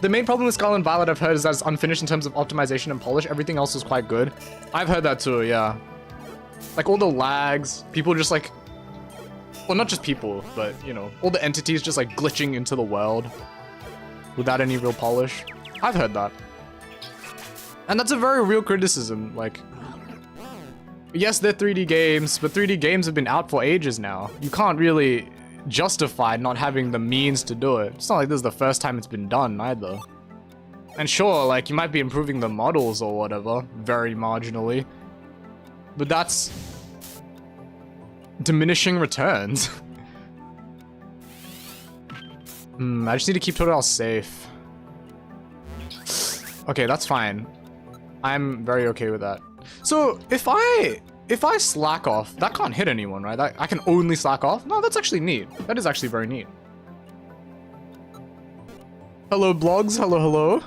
The main problem with Scarlet and Violet I've heard is that it's unfinished in terms of optimization and polish. Everything else is quite good. I've heard that too, yeah. Like all the lags, people just like... Well, not just people, but, you know, all the entities just like glitching into the world without any real polish. I've heard that. And that's a very real criticism, like... Yes, they're 3D games, but 3D games have been out for ages now. You can't really justify not having the means to do it. It's not like this is the first time it's been done, either. And sure, like, you might be improving the models or whatever, very marginally. But that's... diminishing returns. I just need to keep Totodile safe. Okay, that's fine. I'm very okay with that. So, if I slack off, that can't hit anyone, right? I can only slack off? No, that's actually neat. That is actually very neat. Hello, blogs. Hello, hello.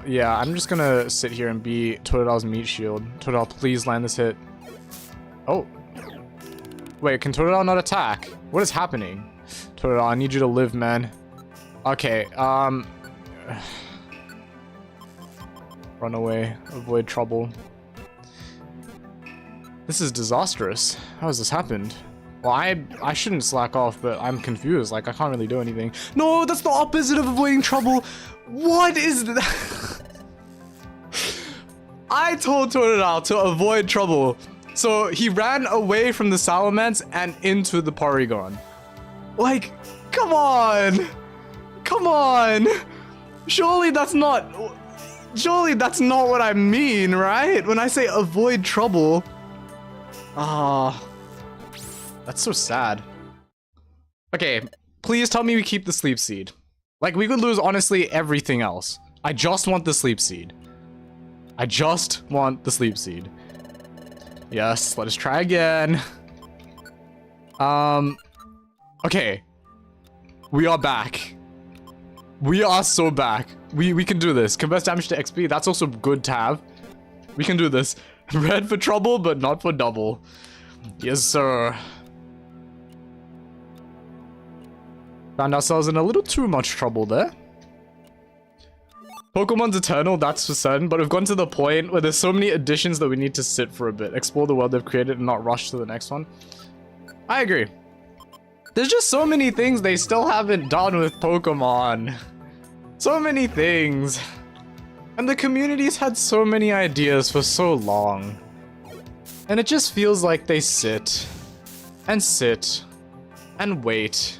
Yeah, I'm just gonna sit here and be Totodile's meat shield. Totodile, please land this hit. Oh. Wait, can Totodile not attack? What is happening? Totodile, I need you to live, man. Okay, run away. Avoid trouble. This is disastrous. How has this happened? Well, I shouldn't slack off, but I'm confused. Like, I can't really do anything. No, that's the opposite of avoiding trouble. What is that? I told Totodile to avoid trouble. So he ran away from the Salamence and into the Porygon. Like, come on. Come on. Surely that's not what I mean, right? When I say avoid trouble. Ah. That's so sad. Okay, please tell me we keep the Sleep Seed. Like, we could lose, honestly, everything else. I just want the Sleep Seed. I just want the Sleep Seed. Yes, let us try again. Okay. We are back. We are so back. We can do this. Converts damage to XP. That's also good to have. We can do this. Red for trouble, but not for double. Yes, sir. Found ourselves in a little too much trouble there. Pokemon's eternal, that's for certain, but we've gotten to the point where there's so many additions that we need to sit for a bit. Explore the world they've created and not rush to the next one. I agree. There's just so many things they still haven't done with Pokemon. So many things. And the community's had so many ideas for so long. And it just feels like they sit and wait.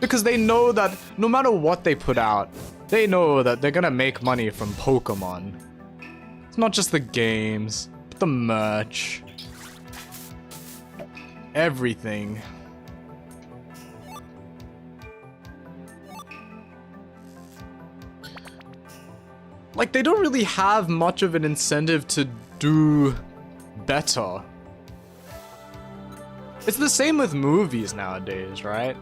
Because they know that no matter what they put out, they know that they're gonna make money from Pokemon. It's not just the games, but the merch. Everything. Like, they don't really have much of an incentive to do better. It's the same with movies nowadays, right?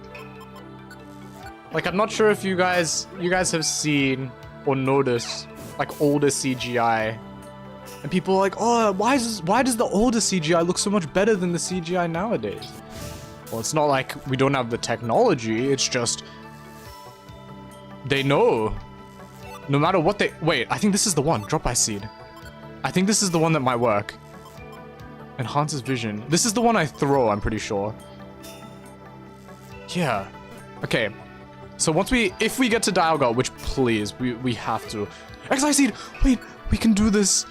Like, I'm not sure if you guys have seen or noticed, like, older CGI. And people are like, oh, why does the older CGI look so much better than the CGI nowadays? Well, it's not like we don't have the technology, it's just... they know. No matter what they... Wait, I think this is the one. Drop by Seed. I think this is the one that might work. Enhances vision. This is the one I throw, I'm pretty sure. Yeah. Okay. So once if we get to Dialga, which please, we have to. Exile Seed! Wait, we can do this.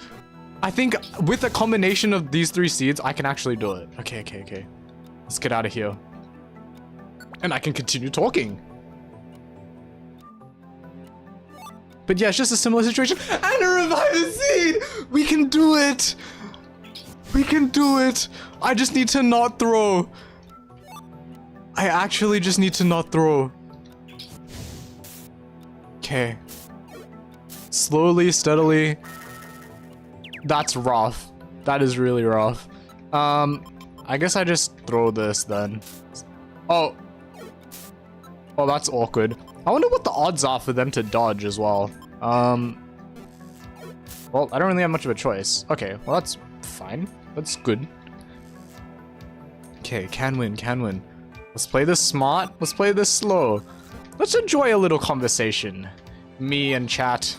I think with a combination of these 3 seeds, I can actually do it. Okay. Let's get out of here. And I can continue talking. But yeah, it's just a similar situation. And a Revive Seed! We can do it! We can do it! I just need to not throw. I actually just need to not throw. Okay. Slowly, steadily. That's rough. That is really rough. I guess I just throw this then. Oh, that's awkward. I wonder what the odds are for them to dodge as well. Well, I don't really have much of a choice. Okay, well that's fine. That's good. Okay, can win. Let's play this smart. Let's play this slow. Let's enjoy a little conversation. Me and chat.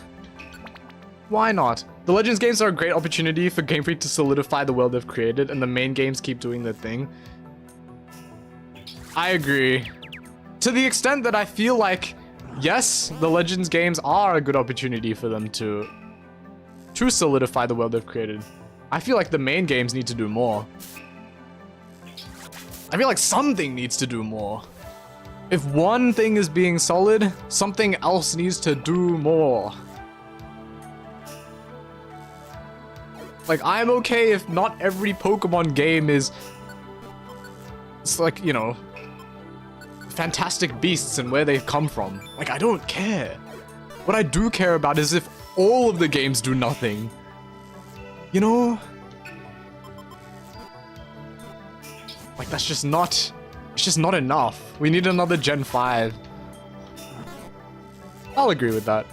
Why not? The Legends games are a great opportunity for Game Freak to solidify the world they've created, and the main games keep doing their thing. I agree. To the extent that I feel like, yes, the Legends games are a good opportunity for them to solidify the world they've created. I feel like the main games need to do more. I feel like something needs to do more. If one thing is being solid, something else needs to do more. Like, I'm okay if not every Pokemon game is... It's like, you know... Fantastic beasts and where they've come from. Like, I don't care. What I do care about is if all of the games do nothing. You know? Like, that's just not... It's just not enough. We need another Gen 5. I'll agree with that.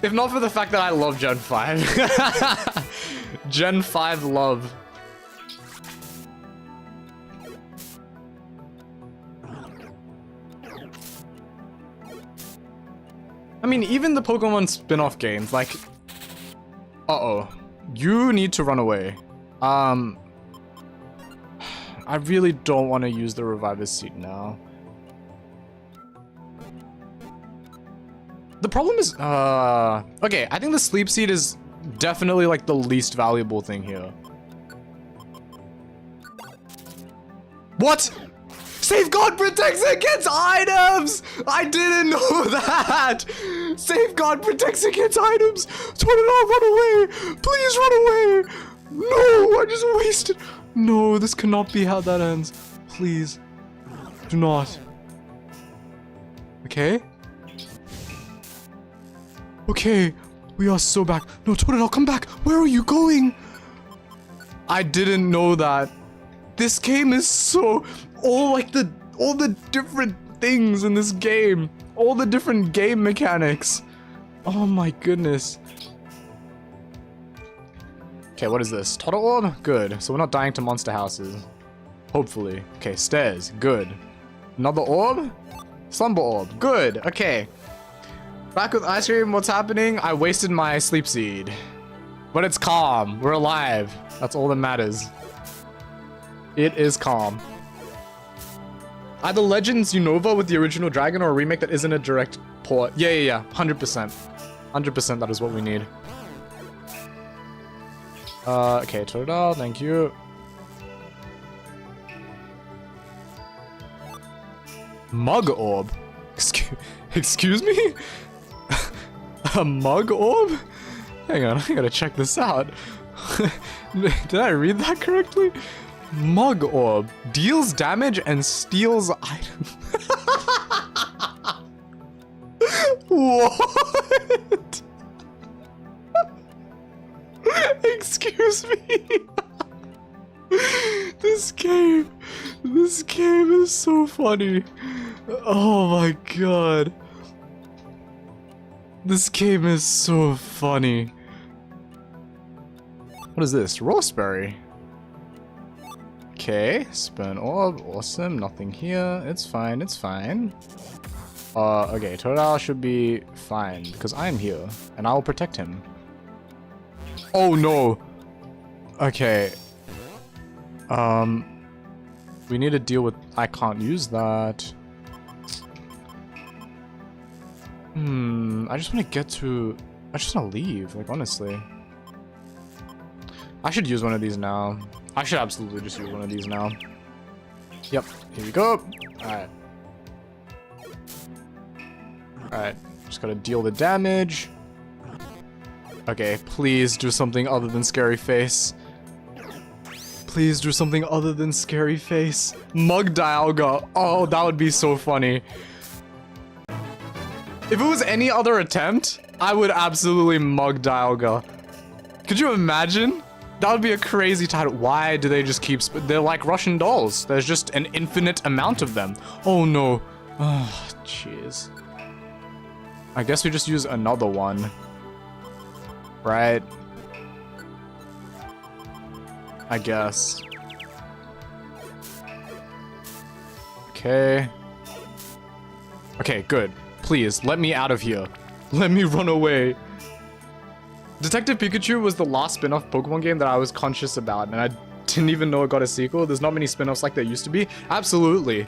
If not for the fact that I love Gen 5. Gen 5 love. I mean, even the Pokemon spin-off games, like... Uh-oh. You need to run away. I really don't want to use the Reviver's Seed now. The problem is, okay, I think the Sleep Seed is definitely like the least valuable thing here. What? Safeguard protects against items! I didn't know that! Safeguard protects against items! Totodile, run away! Please run away! No, I just wasted... No, this cannot be how that ends. Please. Do not. Okay? Okay, we are so back. No, Totodile, come back! Where are you going? I didn't know that. This game is so... all the different things in this game. All the different game mechanics. Oh my goodness. Okay, what is this? Total Orb? Good. So we're not dying to monster houses. Hopefully. Okay, stairs. Good. Another orb? Slumber Orb. Good. Okay. Back with Ice Cream, what's happening? I wasted my Sleep Seed. But it's calm. We're alive. That's all that matters. It is calm. Either Legends Unova with the original dragon or a remake that isn't a direct port. Yeah. 100%. 100% that is what we need. Okay, Totodile, thank you. Mug Orb? Excuse me? A Mug Orb? Hang on, I gotta check this out. Did I read that correctly? Mug Orb. Deals damage and steals items. What? Excuse me. This game is so funny. Oh my god. This game is so funny. What is this? Roseberry. Okay, Spin Orb, awesome, nothing here, it's fine, it's fine. Okay, Totodile should be fine, because I'm here, and I will protect him. Oh no! Okay. We need to deal with... I can't use that. I just want to get to... I just want to leave, like, honestly. I should use one of these now. I should absolutely just use one of these now. Yep, here we go. Alright. Alright, just gotta deal the damage. Okay, please do something other than scary face. Please do something other than scary face. Mug Dialga. Oh, that would be so funny. If it was any other attempt, I would absolutely mug Dialga. Could you imagine? That would be a crazy title. Why do they just keep... They're like Russian dolls. There's just an infinite amount of them. Oh, no. Oh, jeez. I guess we just use another one. Right? I guess. Okay. Okay, good. Please, let me out of here. Let me run away. Detective Pikachu was the last spin-off Pokemon game that I was conscious about, and I didn't even know it got a sequel. There's not many spin-offs like there used to be. Absolutely.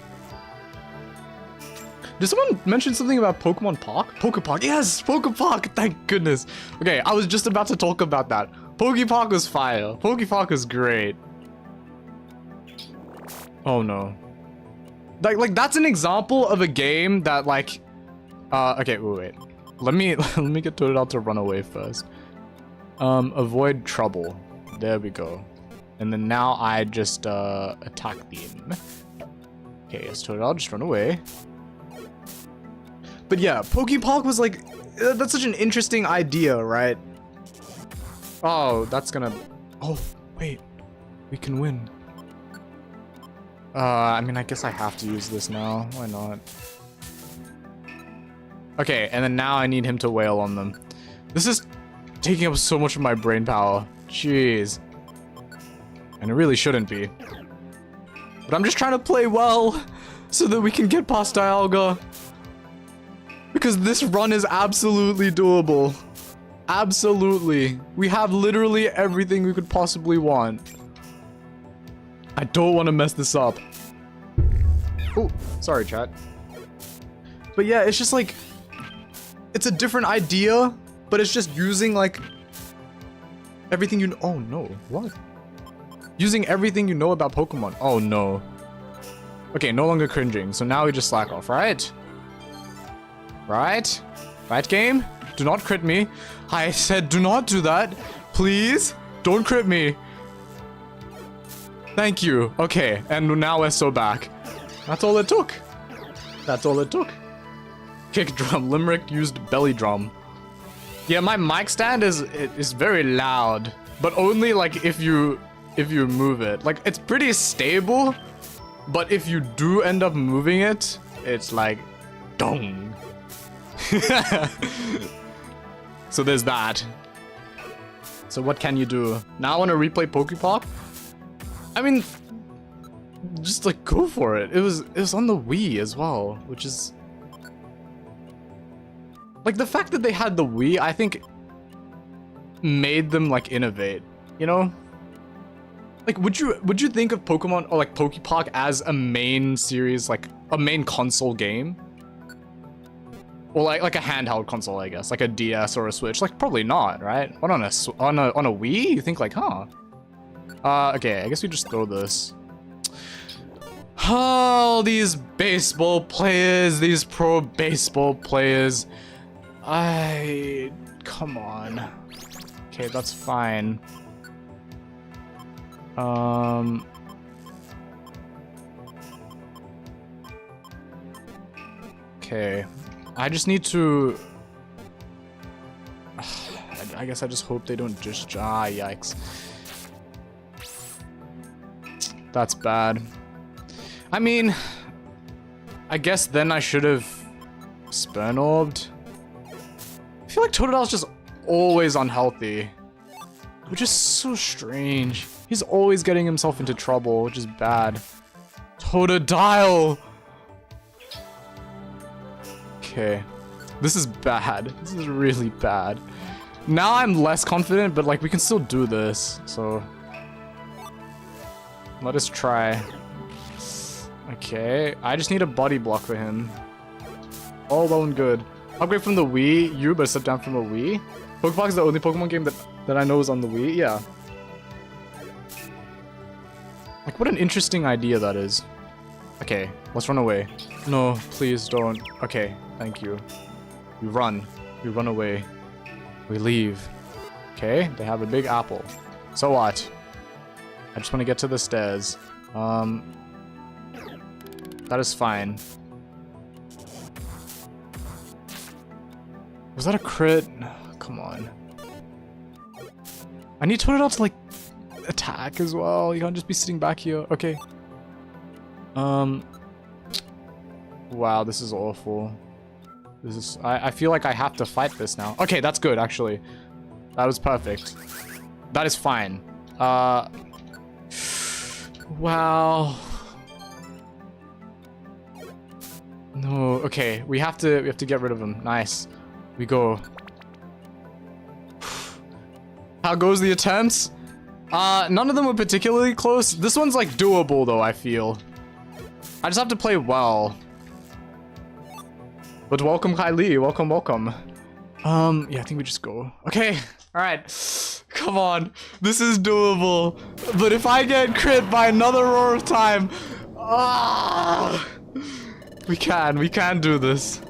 Did someone mention something about Pokemon Park? Pokepark. Yes, Pokepark. Thank goodness. Okay, I was just about to talk about that. Pokepark was fire. Pokepark was great. Oh no. Like that's an example of a game that like okay, wait. Let me get Totodile to run away first. Avoid trouble. There we go. And then now I just attack them. Okay, yes, Totodile, just run away. But yeah, Pokepark was like that's such an interesting idea, right? Oh, that's gonna... Oh, wait. We can win. I mean, I guess I have to use this now. Why not? Okay, and then now I need him to wail on them. This is taking up so much of my brain power. Jeez. And it really shouldn't be. But I'm just trying to play well so that we can get past Dialga. Because this run is absolutely doable. Absolutely. We have literally everything we could possibly want. I don't want to mess this up. Oh, sorry, chat. But yeah, it's just like... It's a different idea, but it's just using like... Everything you... Oh no, what? Using everything you know about Pokemon. Oh no. Okay, no longer cringing, so now we just slack off, right? Right? Right, game? Do not crit me. I said do not do that. Please, don't crit me. Thank you. Okay, and now we're so back. That's all it took. That's all it took. Kick drum. Limerick used belly drum. Yeah, my mic stand is very loud, but only like if you move it. Like it's pretty stable, but if you do end up moving it, it's like dong. So there's that. So what can you do? Now I want to replay Pokepark? I mean, just like go for it. It was on the Wii as well, which is like the fact that they had the Wii, I think made them like innovate, you know? Like would you think of Pokemon or like Pokepark as a main series, like a main console game? Or like a handheld console, I guess, like a DS or a Switch. Like probably not, right? What on a Wii? You think like, huh? Okay, I guess we just throw this. Oh, these baseball players, these pro baseball players. Come on. Okay, that's fine. Okay. I just need to... I guess I just hope they don't just... yikes. That's bad. I mean... I guess then I should have... Spurnorbed. I feel like Totodile's just always unhealthy. Which is so strange. He's always getting himself into trouble, which is bad. Totodile! Okay. This is bad. This is really bad. Now I'm less confident, but like we can still do this. So let us try. Okay. I just need a body block for him. All well and good. Upgrade from the Wii U, but step down from a Wii. Pokefox is the only Pokemon game that I know is on the Wii. Yeah. Like, what an interesting idea that is. Okay, let's run away. No, please don't. Okay, thank you. We run. We run away. We leave. Okay, they have a big apple. So what? I just want to get to the stairs. That is fine. Was that a crit? Come on. I need Totodile to, like, attack as well. You can't just be sitting back here. Okay. Wow, this is awful. This is... I feel like I have to fight this now. Okay, that's good, actually. That was perfect. That is fine. Wow. No, okay. We have to get rid of him. Nice. We go. How goes the attempts? None of them were particularly close. This one's like doable though, I feel. I just have to play well. But welcome, Kylie. Welcome, welcome. Yeah, I think we just go. Okay. Alright. Come on. This is doable. But if I get crit by another Roar of Time. We can do this.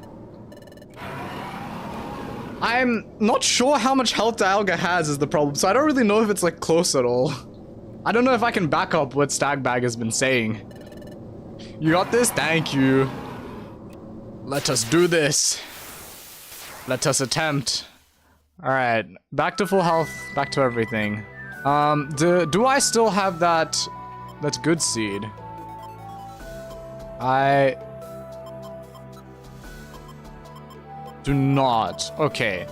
I'm not sure how much health Dialga has is the problem, so I don't really know if it's like close at all. I don't know if I can back up what Stagbag has been saying. You got this? Thank you. Let us do this. Let us attempt. Alright, back to full health, back to everything. Do I still have that good seed? I do not. Okay.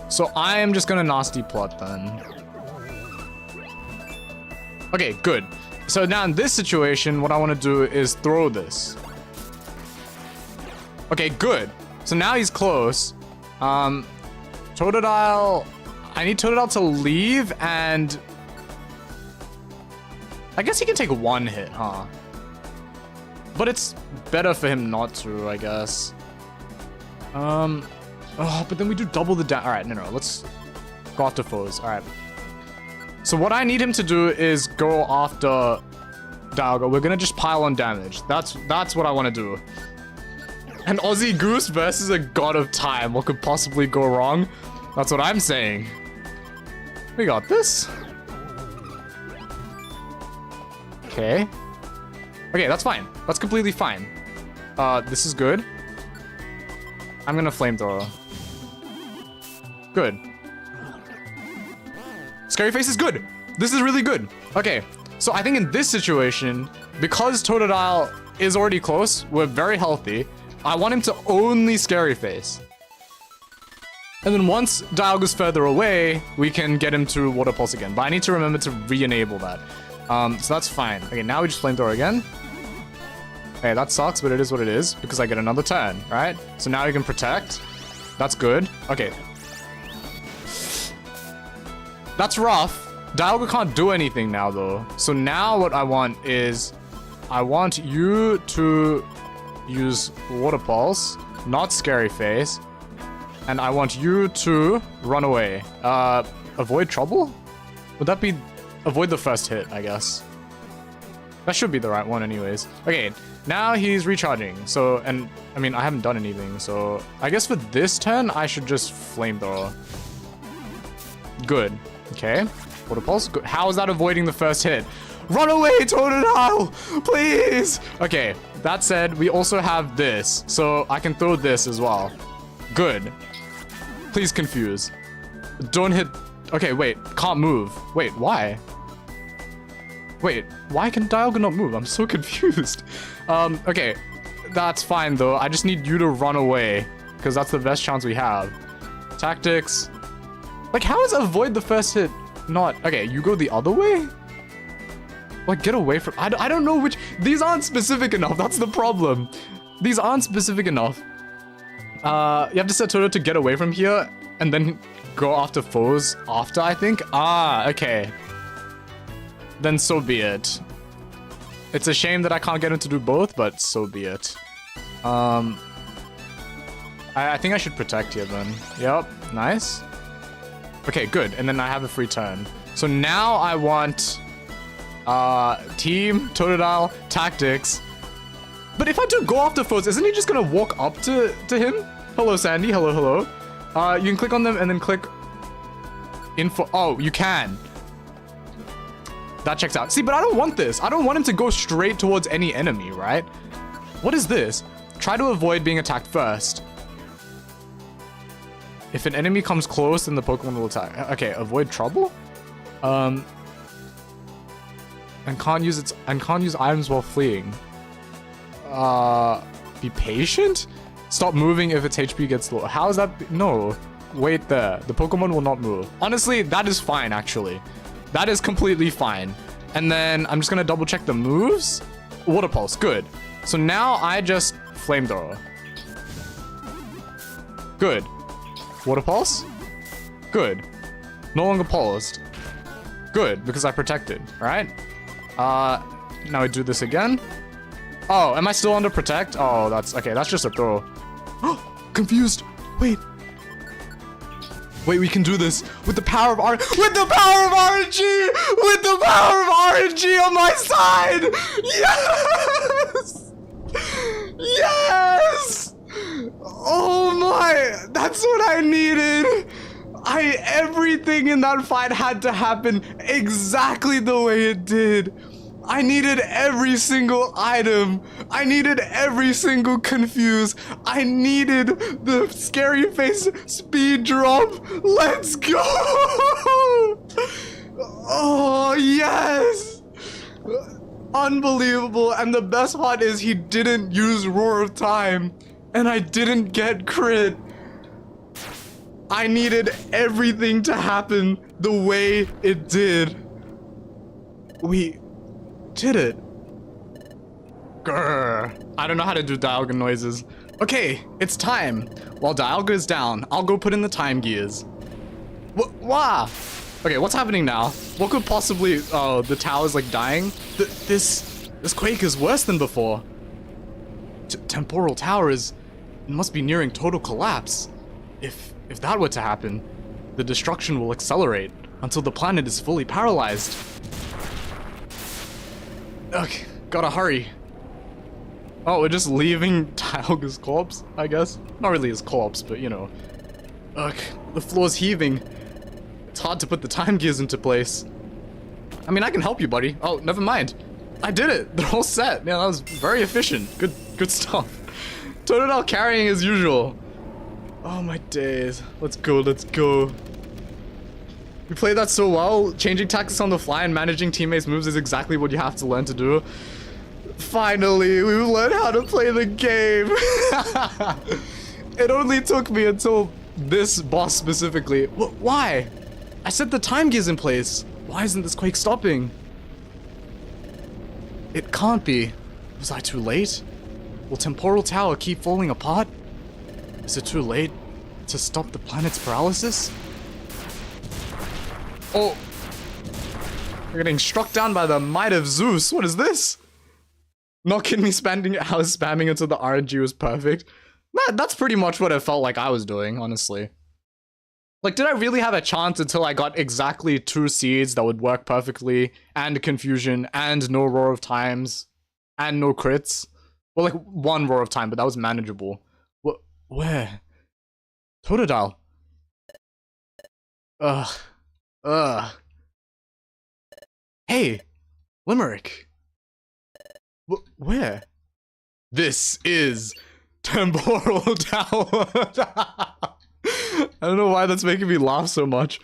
So I am just gonna nasty plot then. Okay, good. So now in this situation, what I want to do is throw this. Okay, good. So now he's close. Totodile... I need Totodile to leave and... I guess he can take one hit, huh? But it's better for him not to, I guess. Oh, but then we do double the damage. Alright, no, let's go after foes. Alright. So what I need him to do is go after Dialga. We're gonna just pile on damage. That's what I want to do. An Aussie Goose versus a God of Time. What could possibly go wrong? That's what I'm saying. We got this. Okay. Okay, that's fine. That's completely fine. This is good. I'm gonna flamethrower. Good. Scary Face is good. This is really good. Okay, so I think in this situation, because Totodile is already close, we're very healthy. I want him to only Scary Face. And then once Dialga's further away, we can get him to Water Pulse again. But I need to remember to re-enable that. So that's fine. Okay, now we just Flamethrower again. Okay, that sucks, but it is what it is, because I get another turn, right? So now you can Protect. That's good. Okay. That's rough. Dialga can't do anything now, though. So now what I want is... I want you to use Water Pulse, not Scary Face. And I want you to run away. Avoid trouble? Would that be... Avoid the first hit, I guess. That should be the right one anyways. Okay, now he's recharging. So, and I mean, I haven't done anything. So I guess for this turn, I should just Flamethrower. Good. Okay. Water Pulse. Good. How is that avoiding the first hit? Run away, Totodile! Please! Okay, that said, we also have this. So I can throw this as well. Good. Please confuse. Don't hit... Okay, wait. Can't move. Wait, why? Wait, why can Dialga not move? I'm so confused. Okay. That's fine, though. I just need you to run away. Because that's the best chance we have. Tactics. Like, how is avoid the first hit not... Okay, you go the other way? Like, get away from... I don't know which... These aren't specific enough. That's the problem. These aren't specific enough. You have to set Toto to get away from here. And then go after foes after, I think. Ah, okay. Then so be it. It's a shame that I can't get him to do both, but so be it. I I think I should protect here then. Yep, nice. Okay, good. And then I have a free turn. So now I want team, Totodile, tactics. But if I do go after foes, isn't he just gonna walk up to him? Hello, Sandy. Hello, hello. You can click on them and then click info. Oh, you can. That checks out. See, but I don't want this. I don't want him to go straight towards any enemy, right? What is this? Try to avoid being attacked first. If an enemy comes close, then the Pokemon will attack. Okay, avoid trouble? And can't use items while fleeing. Be patient? Stop moving if its HP gets low. How is that? No. Wait there. The Pokemon will not move. Honestly, that is fine, actually. That is completely fine. And then I'm just gonna double check the moves. Water Pulse, good. So now I just Flamethrower. Good. Water Pulse? Good. No longer paused. Good, because I protected, right? Now I do this again. Oh, am I still under protect? Oh, that's okay. That's just a throw. Confused. Wait, we can do this with the power of RNG. With the power of RNG! With the power of RNG on my side! Yes! Yes! Oh my! That's what I needed. Everything in that fight had to happen exactly the way it did. I needed every single item. I needed every single confuse. I needed the scary face speed drop. Let's go! Oh, yes! Unbelievable. And the best part is he didn't use Roar of Time. And I didn't get crit. I needed everything to happen the way it did. We did it. Grr. I don't know how to do Dialga noises. Okay, it's time. While Dialga is down, I'll go put in the time gears. Wah! Okay, what's happening now? What could possibly... Oh, the tower's like dying? This quake is worse than before. Temporal Tower is... It must be nearing total collapse. If that were to happen, the destruction will accelerate until the planet is fully paralyzed. Okay, gotta hurry. Oh, we're just leaving Dialga's corpse, I guess. Not really his corpse, but you know. Ugh, the floor's heaving. It's hard to put the time gears into place. I mean, I can help you, buddy. Oh, never mind. I did it. They're all set. Yeah, that was very efficient. Good stuff. Totodile carrying as usual. Oh my days. Let's go, let's go. We played that so well. Changing tactics on the fly and managing teammates' moves is exactly what you have to learn to do. Finally, we've learned how to play the game. It only took me until this boss specifically. Why? I set the time gears in place. Why isn't this quake stopping? It can't be. Was I too late? Will Temporal Tower keep falling apart? Is it too late to stop the planet's paralysis? Oh! We're getting struck down by the might of Zeus. What is this? Not kidding me, I was spamming until the RNG was perfect. That's pretty much what it felt like I was doing, honestly. Like, did I really have a chance until I got exactly 2 seeds that would work perfectly, and confusion, and no Roar of Times, and no crits? Well, like, 1 Roar of Time, but that was manageable. Where? Totodile. Ugh. Hey, Limerick. Where? This is Temporal Tower. I don't know why that's making me laugh so much.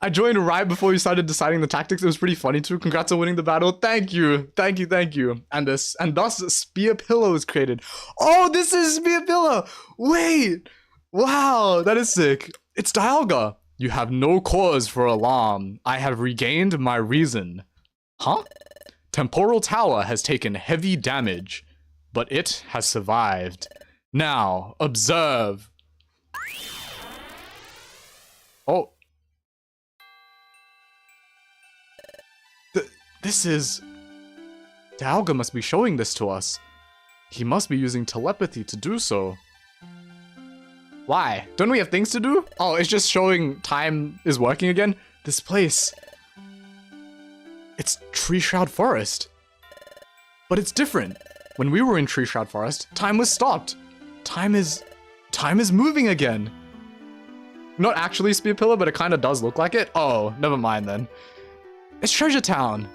I joined right before we started deciding the tactics. It was pretty funny too. Congrats on winning the battle. Thank you. Thank you. And thus Spear Pillow is created. Oh, this is Spear Pillow. Wait. Wow, that is sick. It's Dialga. You have no cause for alarm. I have regained my reason. Huh? Temporal Tower has taken heavy damage, but it has survived. Now, observe. Oh. This is... Dialga must be showing this to us. He must be using telepathy to do so. Why? Don't we have things to do? Oh, it's just showing time is working again? This place. It's Tree Shroud Forest. But it's different. When we were in Tree Shroud Forest, time was stopped. Time is moving again. Not actually Spear Pillar, but it kind of does look like it. Oh, never mind then. It's Treasure Town.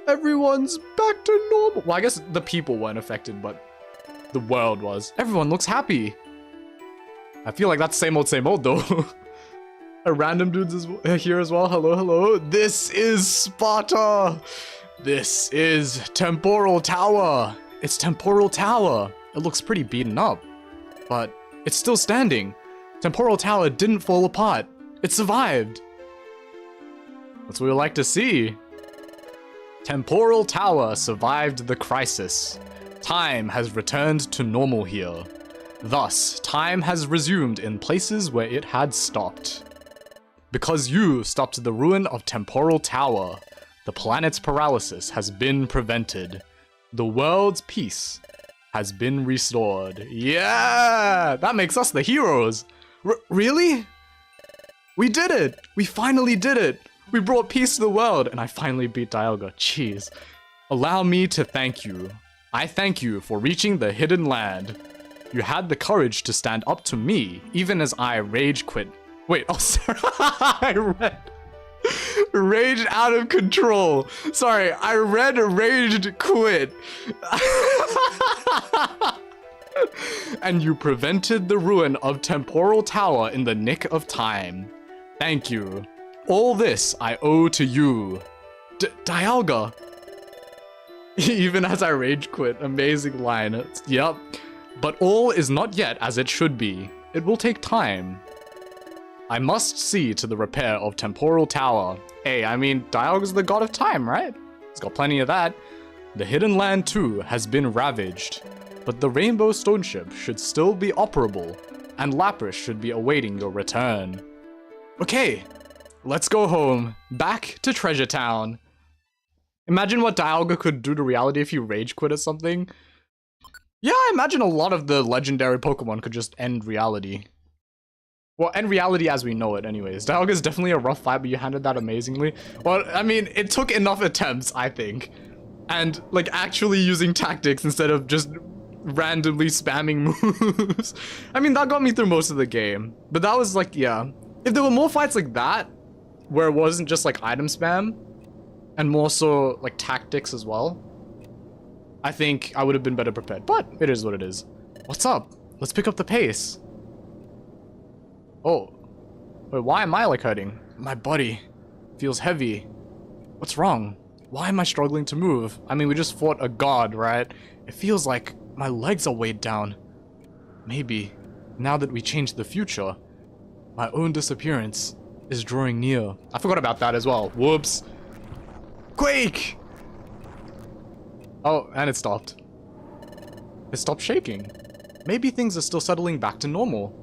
Everyone's back to normal. Well, I guess the people weren't affected, but the world was. Everyone looks happy. I feel like that's same old though. A random dude's here as well. Hello, hello. This is Sparta. This is Temporal Tower. It's Temporal Tower. It looks pretty beaten up, but it's still standing. Temporal Tower didn't fall apart. It survived. That's what we like to see. Temporal Tower survived the crisis. Time has returned to normal here. Thus, time has resumed in places where it had stopped. Because you stopped the ruin of Temporal Tower, the planet's paralysis has been prevented. The world's peace has been restored. Yeah! That makes us the heroes. Really? We did it! We finally did it! We brought peace to the world, and I finally beat Dialga. Jeez. Allow me to thank you. I thank you for reaching the hidden land. You had the courage to stand up to me, even as I rage quit. Wait, oh, sorry. I read raged out of control. Sorry, I read raged quit. And you prevented the ruin of Temporal Tower in the nick of time. Thank you. All this I owe to you. Dialga. Even as I rage quit. Amazing line. Yep. But all is not yet as it should be. It will take time. I must see to the repair of Temporal Tower. Hey, I mean, Dialga's the god of time, right? He's got plenty of that. The Hidden Land too has been ravaged. But the Rainbow Stone Ship should still be operable. And Lapras should be awaiting your return. Okay. Let's go home. Back to Treasure Town. Imagine what Dialga could do to reality if he rage quit or something. Yeah, I imagine a lot of the legendary Pokemon could just end reality. Well, end reality as we know it anyways. Dialga is definitely a rough fight, but you handled that amazingly. Well, I mean, it took enough attempts, I think. And, like, actually using tactics instead of just randomly spamming moves. I mean, that got me through most of the game. But that was, like, yeah. If there were more fights like that, where it wasn't just, like, item spam, and more so, like, tactics as well, I think I would have been better prepared. But it is what it is. What's up? Let's pick up the pace. Oh. Wait, why am I, like, hurting? My body feels heavy. What's wrong? Why am I struggling to move? I mean, we just fought a god, right? It feels like my legs are weighed down. Maybe, now that we changed the future, my own disappearance is drawing near. I forgot about that as well. Whoops. Quake! Oh, and it stopped. It stopped shaking. Maybe things are still settling back to normal.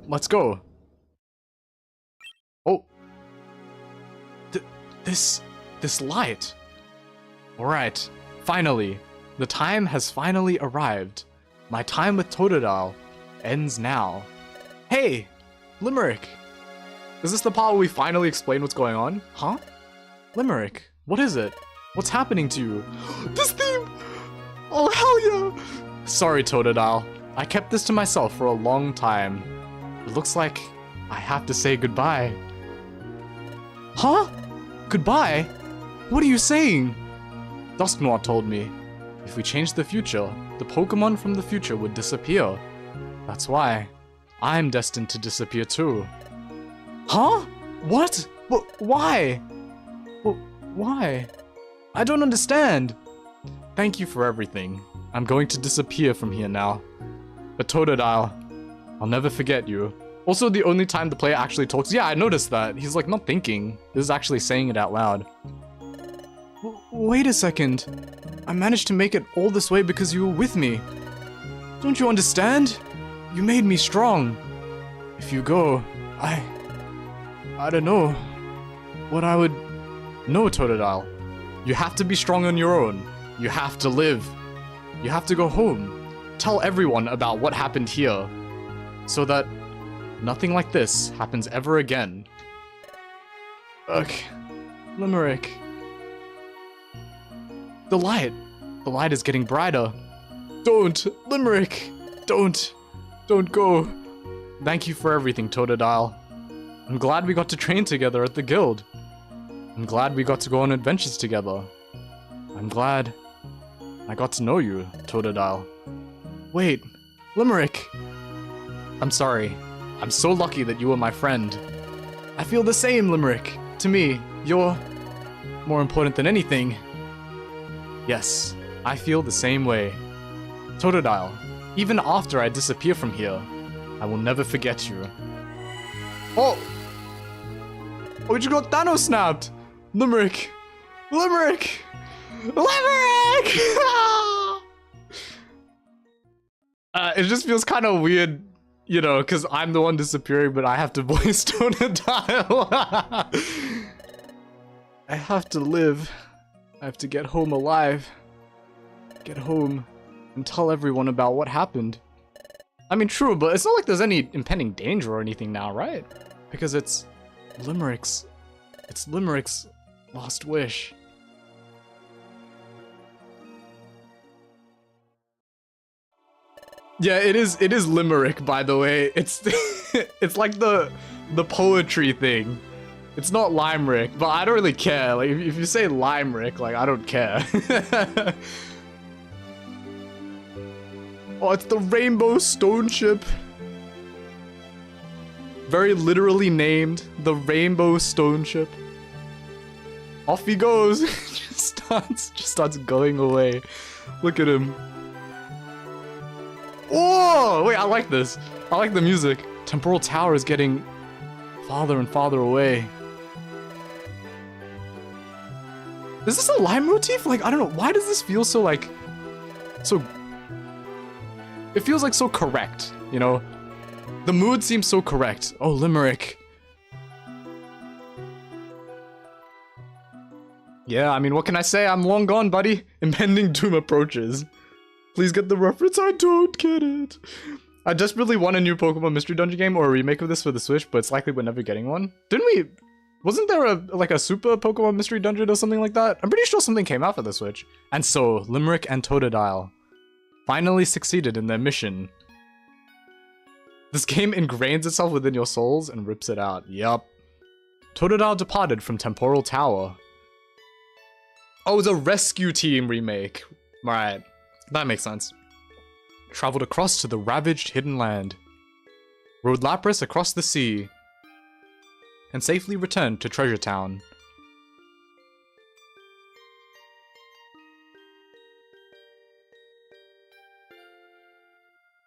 Let's go. Oh. This light. Alright, finally. The time has finally arrived. My time with Totodile ends now. Hey, Limerick. Is this the part where we finally explain what's going on? Huh? Limerick, what is it? What's happening to you? This theme! Oh, hell yeah! Sorry, Totodile. I kept this to myself for a long time. It looks like I have to say goodbye. Huh? Goodbye? What are you saying? Dusknoir told me, if we changed the future, the Pokemon from the future would disappear. That's why I'm destined to disappear too. Huh? What? Why? Why? I don't understand. Thank you for everything. I'm going to disappear from here now. But Totodile, I'll never forget you. Also, the only time the player actually talks. Yeah, I noticed that. He's like not thinking. This is actually saying it out loud. Wait a second. I managed to make it all this way because you were with me. Don't you understand? You made me strong. If you go, I don't know what I would... No, Totodile. You have to be strong on your own. You have to live. You have to go home. tell everyone about what happened here, so that nothing like this happens ever again. Ugh. Limerick. The light is getting brighter. Don't, Limerick, don't go. Thank you for everything, Totodile. I'm glad we got to train together at the guild. I'm glad we got to go on adventures together. I'm glad I got to know you, Totodile. Wait, Limerick. I'm sorry. I'm so lucky that you were my friend. I feel the same, Limerick. To me, you're more important than anything. Yes, I feel the same way. Totodile, even after I disappear from here, I will never forget you. Oh! Oh, we just got Thanos snapped! Limerick! Limerick! Limerick! It just feels kind of weird, you know, because I'm the one disappearing, but I have to voice Totodile. I have to live. I have to get home alive. Get home and tell everyone about what happened. I mean, true, but it's not like there's any impending danger or anything now, right? Because it's Limerick's last wish. Yeah, it is Limerick, by the way. It's it's like the poetry thing. It's not Limerick, but I don't really care. Like if you say Limerick, like I don't care. Oh, it's the Rainbow Stone Ship. Very literally named the Rainbow Stone Ship. Off he goes. just starts going away. Look at him. Oh, wait, I like this. I like the music. Temporal Tower is getting farther and farther away. Is this a Lime motif? Like, I don't know. Why does this feel so, like, so... It feels like so correct, you know? The mood seems so correct. Oh, Limerick. Yeah, I mean, what can I say? I'm long gone, buddy. Impending doom approaches. Please get the reference. I don't get it. I desperately want a new Pokemon Mystery Dungeon game or a remake of this for the Switch, but it's likely we're never getting one. Didn't we... Wasn't there a super Pokemon Mystery Dungeon or something like that? I'm pretty sure something came out for the Switch. And so, Limerick and Totodile finally succeeded in their mission. This game ingrains itself within your souls and rips it out. Yup. Totodile departed from Temporal Tower. Oh, it's a Rescue Team remake. Right. That makes sense. Traveled across to the ravaged Hidden Land. Rode Lapras across the sea. And safely returned to Treasure Town.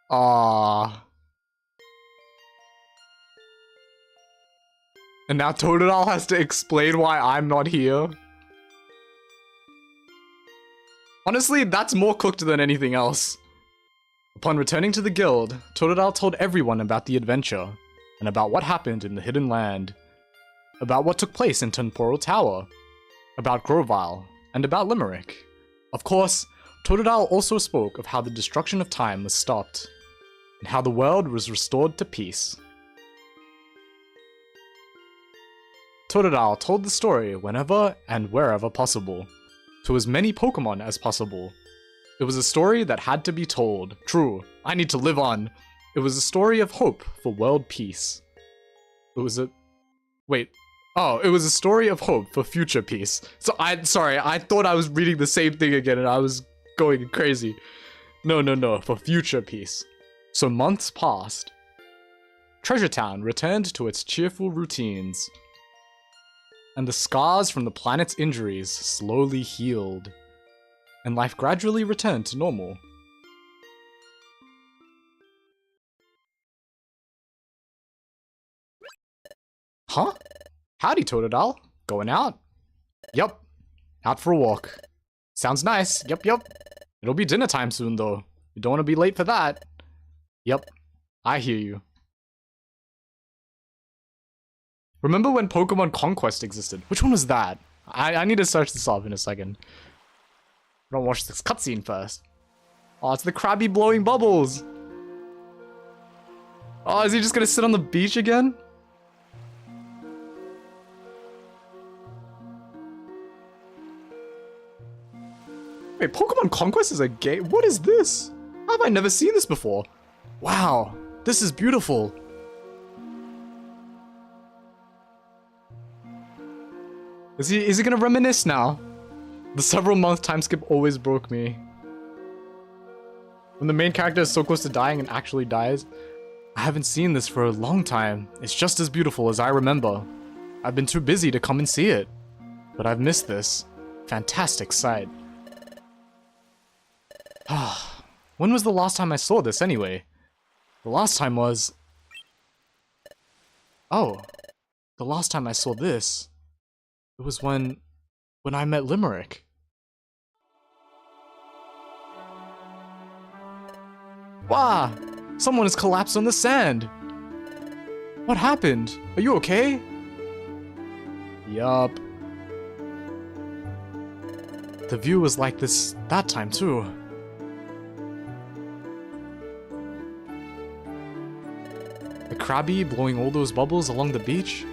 Ah. And now Totodile has to explain why I'm not here. Honestly, that's more cooked than anything else. Upon returning to the guild, Totodile told everyone about the adventure, and about what happened in the Hidden Land, about what took place in Temporal Tower, about Grovyle, and about Limerick. Of course, Totodile also spoke of how the destruction of time was stopped, and how the world was restored to peace. Totodile told the story whenever and wherever possible, to as many Pokemon as possible. It was a story that had to be told. True, I need to live on. It was a story of hope for world peace. It was a... Wait. Oh, it was a story of hope for future peace. Sorry, I thought I was reading the same thing again and I was going crazy. No, for future peace. So months passed. Treasure Town returned to its cheerful routines. And the scars from the planet's injuries slowly healed. And life gradually returned to normal. Huh? Howdy, Totodile. Going out? Yup. Out for a walk. Sounds nice. Yup. It'll be dinner time soon, though. You don't want to be late for that. Yup. I hear you. Remember when Pokemon Conquest existed? Which one was that? I need to search this up in a second. I'm gonna watch this cutscene first. Oh, it's the Krabby blowing bubbles. Oh, is he just gonna sit on the beach again? Wait, Pokemon Conquest is a game? What is this? How have I never seen this before? Wow, this is beautiful. Is he gonna reminisce now? The several month time skip always broke me. When the main character is so close to dying and actually dies. I haven't seen this for a long time. It's just as beautiful as I remember. I've been too busy to come and see it. But I've missed this fantastic sight. When was the last time I saw this anyway? The last time was... Oh, the last time I saw this, it was when I met Limerick. Wow! Someone has collapsed on the sand! What happened? Are you okay? Yup. The view was like this that time too. The Krabby blowing all those bubbles along the beach?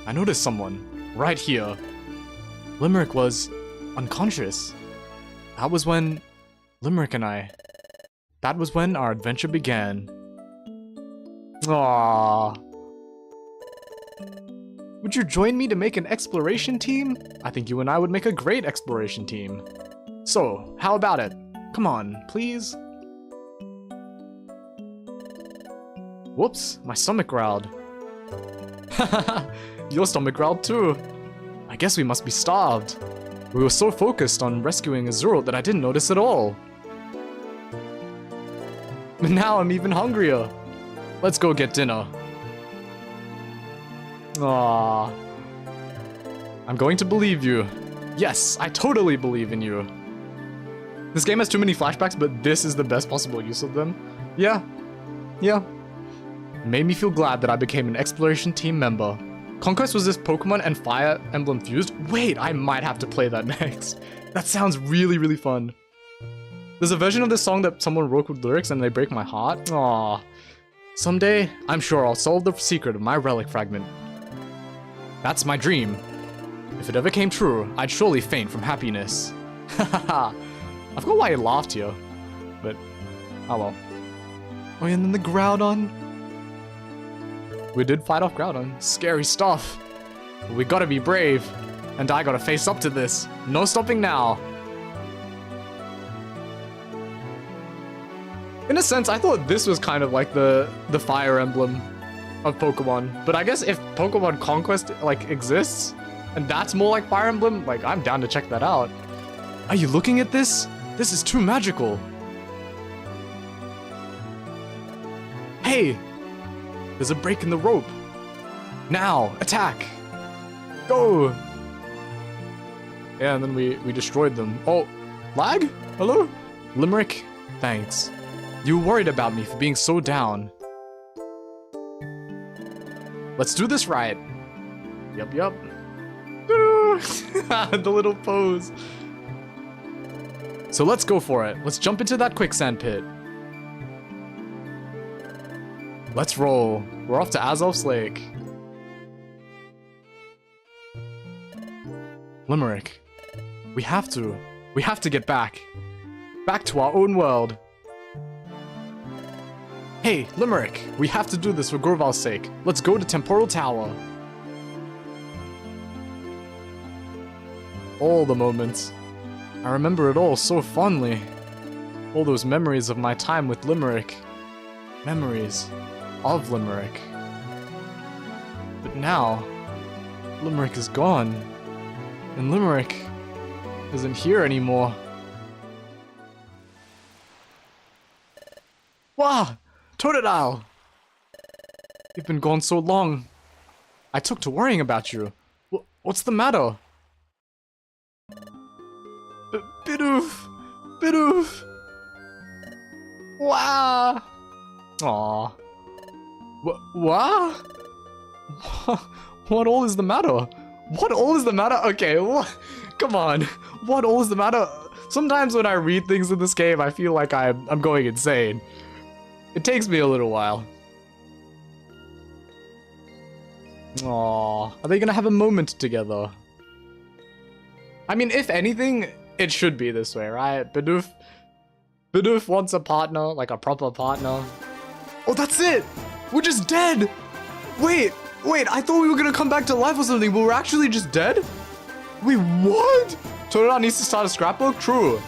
I noticed someone, right here. Limerick was unconscious. That was when Limerick and I... That was when our adventure began. Aww. Would you join me to make an exploration team? I think you and I would make a great exploration team. So, how about it? Come on, please? Whoops, my stomach growled. Hahaha, your stomach growled too. I guess we must be starved. We were so focused on rescuing Azurill that I didn't notice at all. But now I'm even hungrier. Let's go get dinner. Aww. I'm going to believe you. Yes, I totally believe in you. This game has too many flashbacks, but this is the best possible use of them. Yeah. Yeah. It made me feel glad that I became an exploration team member. Conquest was this Pokemon and Fire Emblem fused? Wait, I might have to play that next. That sounds really, really fun. There's a version of this song that someone wrote with lyrics and they break my heart. Aww. Someday, I'm sure I'll solve the secret of my relic fragment. That's my dream. If it ever came true, I'd surely faint from happiness. Hahaha. I forgot why I laughed here. But, oh well. Oh, and then the Groudon. We did fight off Groudon. Scary stuff. But we gotta be brave. And I gotta face up to this. No stopping now. In a sense, I thought this was kind of like the Fire Emblem of Pokemon. But I guess if Pokemon Conquest, like, exists, and that's more like Fire Emblem, like, I'm down to check that out. Are you looking at this? This is too magical. Hey! There's a break in the rope. Now, attack! Go! Yeah, and then we destroyed them. Oh, lag? Hello? Limerick, thanks. You were worried about me for being so down. Let's do this right. Yup. The little pose. So let's go for it. Let's jump into that quicksand pit. Let's roll. We're off to Azov's Lake. Limerick. We have to get back. Back to our own world. Hey, Limerick, we have to do this for Groval's sake. Let's go to Temporal Tower. All the moments. I remember it all so fondly. All those memories of my time with Limerick. Memories of Limerick. But now, Limerick is gone. And Limerick isn't here anymore. Wow! Totodile! You've been gone so long. I took to worrying about you. What's the matter? Bidoof! Bidoof! Wow! Aww. What? What all is the matter? What all is the matter? Okay, what? Come on. What all is the matter? Sometimes when I read things in this game, I feel like I'm going insane. It takes me a little while. Aww, are they gonna have a moment together? I mean, if anything, it should be this way, right? Bidoof wants a partner, like a proper partner. Oh, that's it! We're just dead! Wait, I thought we were gonna come back to life or something, but we're actually just dead? Wait, what? Totodile needs to start a scrapbook? True.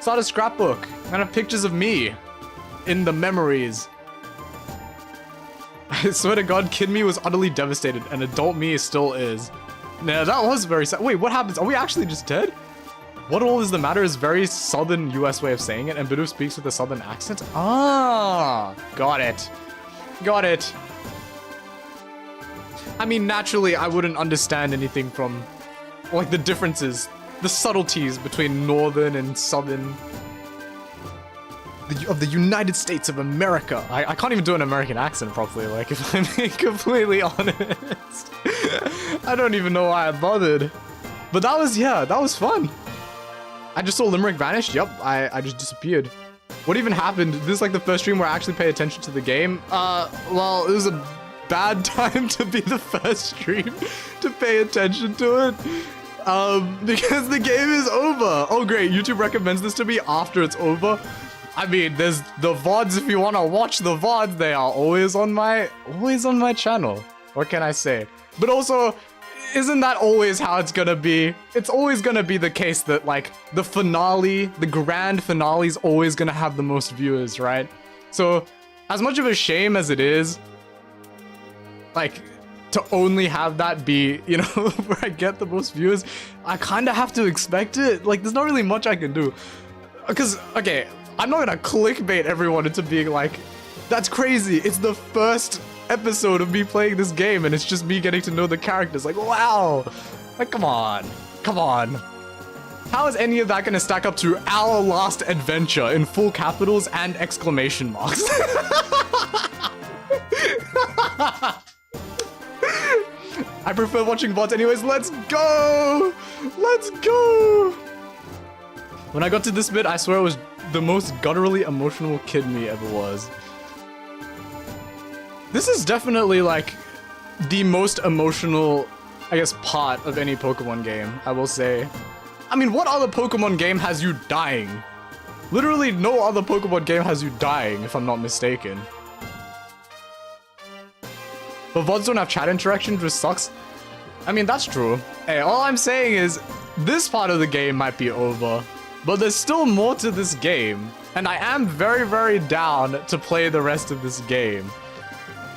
Start a scrapbook. And have pictures of me in the memories. I swear to God, kid me was utterly devastated, and adult me still is. Nah, that was very sad. Wait, what happens? Are we actually just dead? What all is the matter is very southern US way of saying it, and Bidoof speaks with a southern accent. Ah, got it. Got it. I mean, naturally, I wouldn't understand anything from, like, the differences, the subtleties between northern and southern of the United States of America. I can't even do an American accent properly, like, if I'm being completely honest. I don't even know why I bothered. But that was, yeah, that was fun. I just saw Limerick vanish. Yep, I just disappeared. What even happened? This is like the first stream where I actually pay attention to the game. Well, it was a bad time to be the first stream to pay attention to it. Because the game is over. Oh great, YouTube recommends this to me after it's over. I mean, there's the VODs if you want to watch the VODs. They are always on my channel. What can I say? But also, isn't that always how it's gonna be? It's always gonna be the case that, like, the finale, the grand finale is always gonna have the most viewers, right? So, as much of a shame as it is, like, to only have that be, you know, where I get the most viewers, I kind of have to expect it. Like, there's not really much I can do. Because, okay, I'm not gonna clickbait everyone into being like, that's crazy, it's the first episode of me playing this game and it's just me getting to know the characters. Like, wow. Like, come on. Come on. How is any of that gonna stack up to our last adventure in full capitals and exclamation marks? I prefer watching VODs anyways. Let's go! Let's go! When I got to this bit, I swear it was the most gutturally emotional kid me ever was. This is definitely, like, the most emotional, I guess, part of any Pokemon game, I will say. I mean, what other Pokemon game has you dying? Literally no other Pokemon game has you dying, if I'm not mistaken. But VODs don't have chat interactions, which sucks. I mean, that's true. Hey, all I'm saying is, this part of the game might be over, but there's still more to this game, and I am very, very down to play the rest of this game.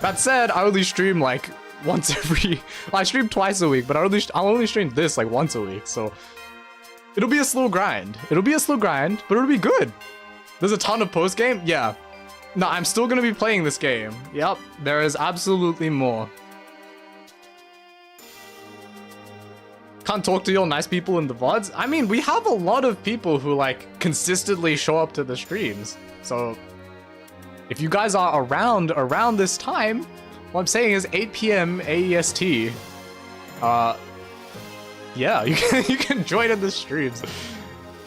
That said, I only stream like once every... Well, I stream twice a week, but I'll only stream this like once a week, so... It'll be a slow grind. It'll be a slow grind, but it'll be good. There's a ton of post-game? Yeah. No, I'm still gonna be playing this game. Yep, there is absolutely more. Can't talk to your nice people in the VODs? I mean, we have a lot of people who, like, consistently show up to the streams, so... If you guys are around this time, what I'm saying is 8 PM AEST. Yeah, you can join in the streams.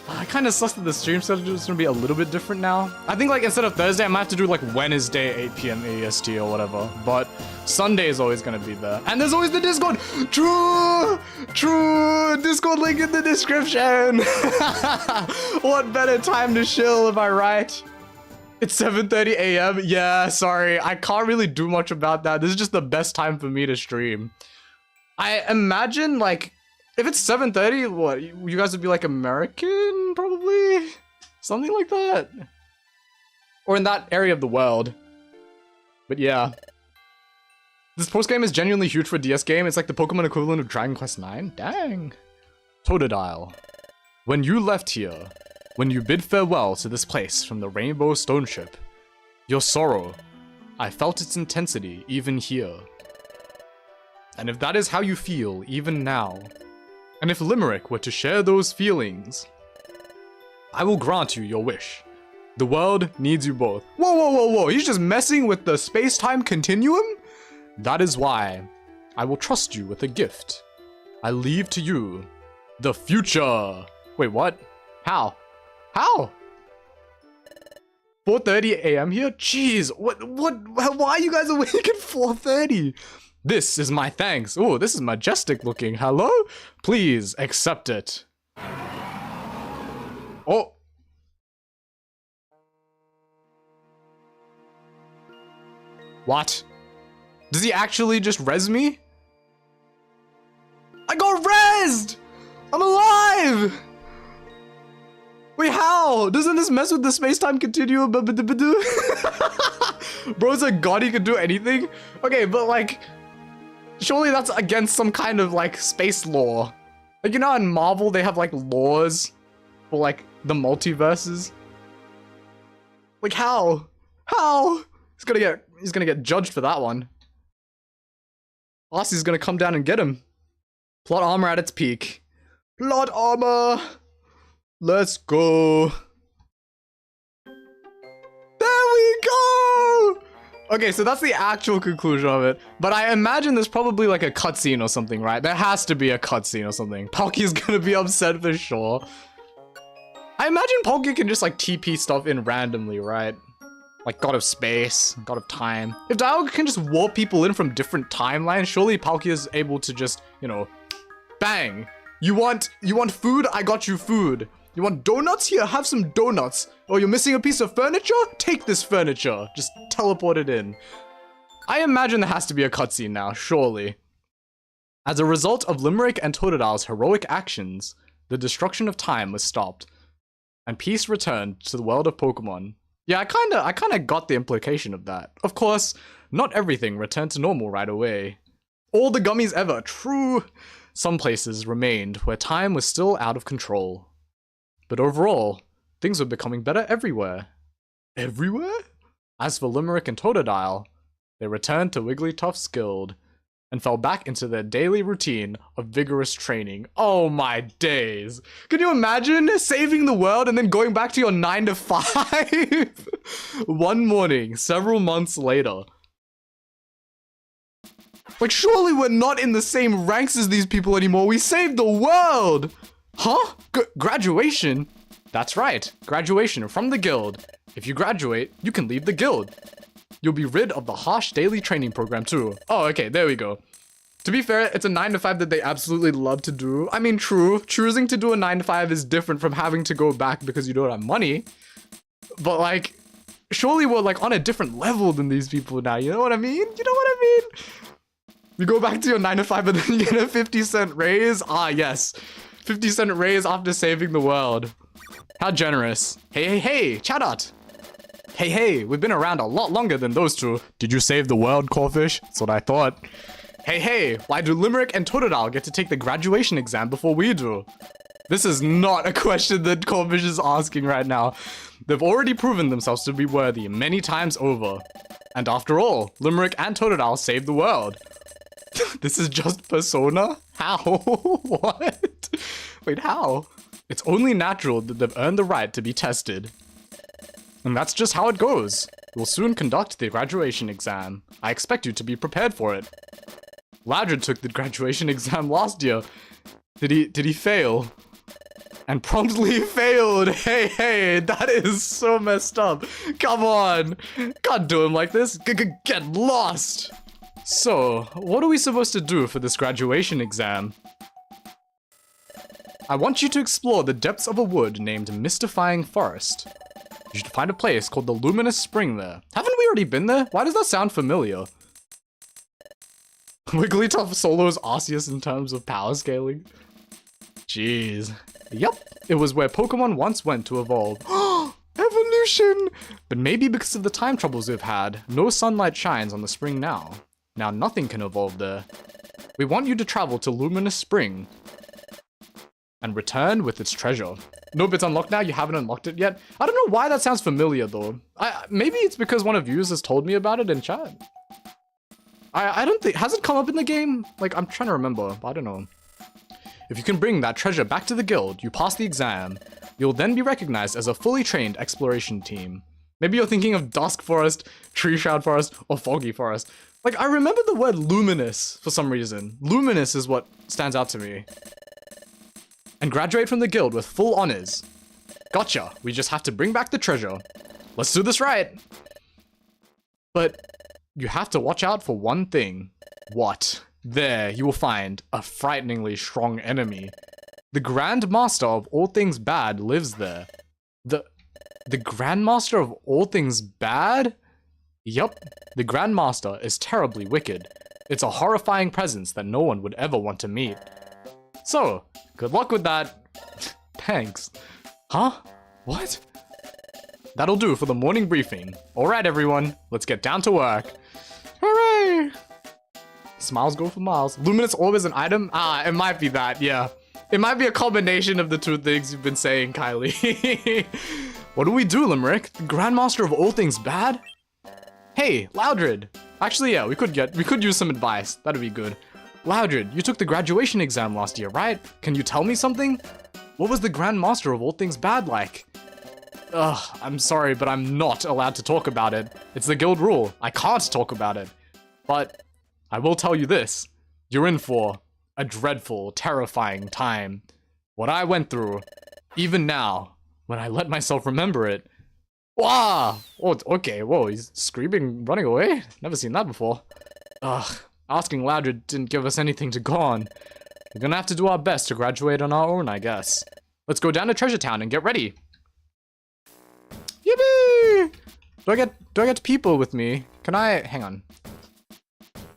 I kind of sussed that the stream schedule is gonna be a little bit different now. I think, like, instead of Thursday, I might have to do like Wednesday 8 PM AEST or whatever. But Sunday is always gonna be there, and there's always the Discord. True. Discord link in the description. What better time to chill? Am I right? It's 7:30 AM. Yeah, sorry. I can't really do much about that. This is just the best time for me to stream. I imagine, like, if it's 7:30, what? You guys would be, like, American, probably? Something like that. Or in that area of the world. But yeah. This post-game is genuinely huge for a DS game. It's like the Pokemon equivalent of Dragon Quest IX. Dang. Totodile. When you left here... When you bid farewell to this place from the Rainbow Stone Ship, your sorrow, I felt its intensity even here. And if that is how you feel even now, and if Limerick were to share those feelings, I will grant you your wish. The world needs you both. Whoa, he's just messing with the space-time continuum? That is why I will trust you with a gift. I leave to you the future. Wait, what? How? How? 4:30 a.m. here? Jeez, why are you guys awake at 4:30? This is my thanks. Oh, this is majestic looking. Hello? Please accept it. Oh. What? Does he actually just res me? I got rezzed! I'm alive! Wait, how? Doesn't this mess with the space-time continuum? Bro's a god, he can do anything? Okay, but like, surely that's against some kind of like space law. Like, you know, in Marvel, they have like laws for like the multiverses. Like, how? How? He's gonna get judged for that one. Arcee's gonna come down and get him. Plot armor at its peak. Plot armor! Let's go. There we go! Okay, so that's the actual conclusion of it. But I imagine there's probably like a cutscene or something, right? There has to be a cutscene or something. Palkia's gonna be upset for sure. I imagine Palkia can just like TP stuff in randomly, right? Like God of Space, God of Time. If Dialga can just warp people in from different timelines, surely Palkia is able to just, you know, bang. You want food? I got you food. You want donuts? Here, have some donuts. Oh, you're missing a piece of furniture? Take this furniture. Just teleport it in. I imagine there has to be a cutscene now, surely. As a result of Limerick and Totodil's heroic actions, the destruction of time was stopped, and peace returned to the world of Pokemon. Yeah, I kinda got the implication of that. Of course, not everything returned to normal right away. All the gummies ever, true. Some places remained where time was still out of control. But overall, things were becoming better everywhere. Everywhere? As for Limerick and Totodile, they returned to Wigglytuff's Guild and fell back into their daily routine of vigorous training. Oh my days. Can you imagine saving the world and then going back to your 9 to 5? One morning, several months later. Like, surely we're not in the same ranks as these people anymore. We saved the world! Huh? Graduation? That's right. Graduation from the guild. If you graduate, you can leave the guild. You'll be rid of the harsh daily training program too. Oh, okay, there we go. To be fair, it's a 9 to 5 that they absolutely love to do. I mean, true. Choosing to do a 9 to 5 is different from having to go back because you don't have money. But like, surely we're like on a different level than these people now. You know what I mean? You know what I mean? You go back to your 9 to 5 and then you get a 50-cent raise? Ah, yes. 50-cent raise after saving the world. How generous. Hey, Chatot. Hey, we've been around a lot longer than those two. Did you save the world, Corfish? That's what I thought. Hey, why do Limerick and Totodile get to take the graduation exam before we do? This is not a question that Corfish is asking right now. They've already proven themselves to be worthy many times over. And after all, Limerick and Totodile saved the world. This is just Persona? How? What? Wait, how? It's only natural that they've earned the right to be tested. And that's just how it goes. We'll soon conduct the graduation exam. I expect you to be prepared for it. Ladrid took the graduation exam last year. Did he fail? And promptly failed. Hey, that is so messed up. Come on. Can't do him like this. Get lost. So, what are we supposed to do for this graduation exam? I want you to explore the depths of a wood named Mystifying Forest. You should find a place called the Luminous Spring there. Haven't we already been there? Why does that sound familiar? Wigglytuff solos Arceus in terms of power scaling. Jeez. Yep, it was where Pokemon once went to evolve. Evolution! But maybe because of the time troubles we've had, no sunlight shines on the spring now. Now nothing can evolve there. We want you to travel to Luminous Spring and return with its treasure. Nope, it's unlocked now. You haven't unlocked it yet. I don't know why that sounds familiar though. Maybe it's because one of you has told me about it in chat. I don't think, has it come up in the game? Like, I'm trying to remember, but I don't know. If you can bring that treasure back to the guild, you pass the exam. You'll then be recognized as a fully trained exploration team. Maybe you're thinking of Dusk Forest, Tree Shroud Forest, or Foggy Forest. Like, I remember the word luminous for some reason. Luminous is what stands out to me. And graduate from the guild with full honors. Gotcha. We just have to bring back the treasure. Let's do this right. But you have to watch out for one thing. What? There, you will find a frighteningly strong enemy. The Grand Master of all things bad lives there. The Grand Master of all things bad? Yup, the Grand Master is terribly wicked. It's a horrifying presence that no one would ever want to meet. So, good luck with that. Thanks. Huh? What? That'll do for the morning briefing. Alright everyone, let's get down to work. Hooray! Smiles go for miles. Luminous orb is an item? Ah, it might be that, yeah. It might be a combination of the two things you've been saying, Kylie. What do we do, Limerick? The Grandmaster of all things bad? Hey, Loudred. Actually, yeah, we could use some advice. That'd be good. Loudred, you took the graduation exam last year, right? Can you tell me something? What was the Grandmaster of all things bad like? Ugh, I'm sorry, but I'm not allowed to talk about it. It's the guild rule. I can't talk about it. But I will tell you this. You're in for a dreadful, terrifying time. What I went through, even now, when I let myself remember it. Wow! Oh, okay, whoa, he's screaming, running away? Never seen that before. Ugh, asking Loudred didn't give us anything to go on. We're gonna have to do our best to graduate on our own, I guess. Let's go down to Treasure Town and get ready. Yippee! Do I get people with me? Hang on.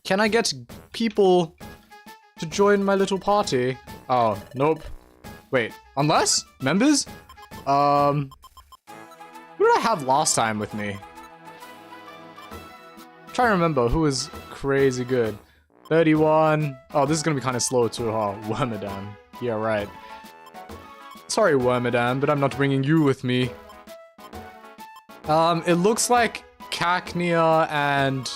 Can I get people to join my little party? Oh, nope. Wait, unless? Members? Who did I have last time with me? I'm trying to remember who was crazy good. 31. Oh, this is gonna be kind of slow too, huh? Wormadam. Yeah, right. Sorry, Wormadam, but I'm not bringing you with me. It looks like Cacnea and...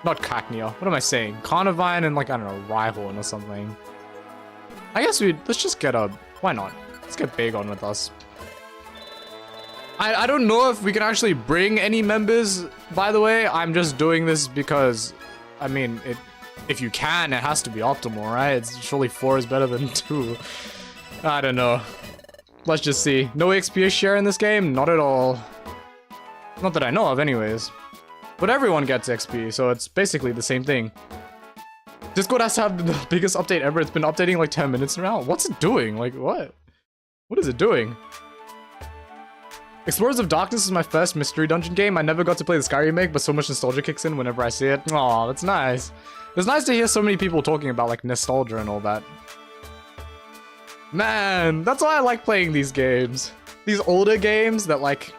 Not Cacnea. What am I saying? Carnivine and, like, I don't know, Rhyhorn or something. I guess let's just get a... Why not? Let's get Bagon with us. I don't know if we can actually bring any members, by the way. I'm just doing this because, I mean, if you can, it has to be optimal, right? Surely 4 is better than 2. I don't know. Let's just see. No XP share in this game? Not at all. Not that I know of, anyways. But everyone gets XP, so it's basically the same thing. Discord has to have the biggest update ever. It's been updating like 10 minutes now. What's it doing? Like, what? What is it doing? Explorers of Darkness is my first mystery dungeon game. I never got to play the Sky remake, but so much nostalgia kicks in whenever I see it. Aw, that's nice. It's nice to hear so many people talking about like nostalgia and all that. Man, that's why I like playing these games. These older games that like...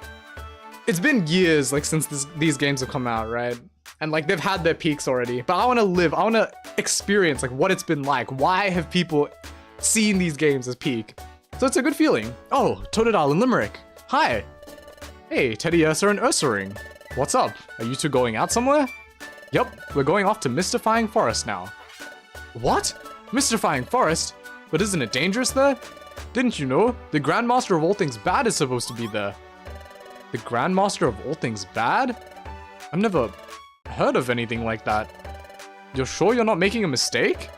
It's been years like since these games have come out, right? And like they've had their peaks already. But I want to live, I want to experience like what it's been like. Why have people seen these games as peak? So it's a good feeling. Oh, Totodile and Limerick. Hi. Hey, Teddy Ursa and Ursaring. What's up? Are you two going out somewhere? Yup, we're going off to Mystifying Forest now. What? Mystifying Forest? But isn't it dangerous there? Didn't you know? The Grandmaster of all things bad is supposed to be there. The Grandmaster of all things bad? I've never heard of anything like that. You're sure you're not making a mistake?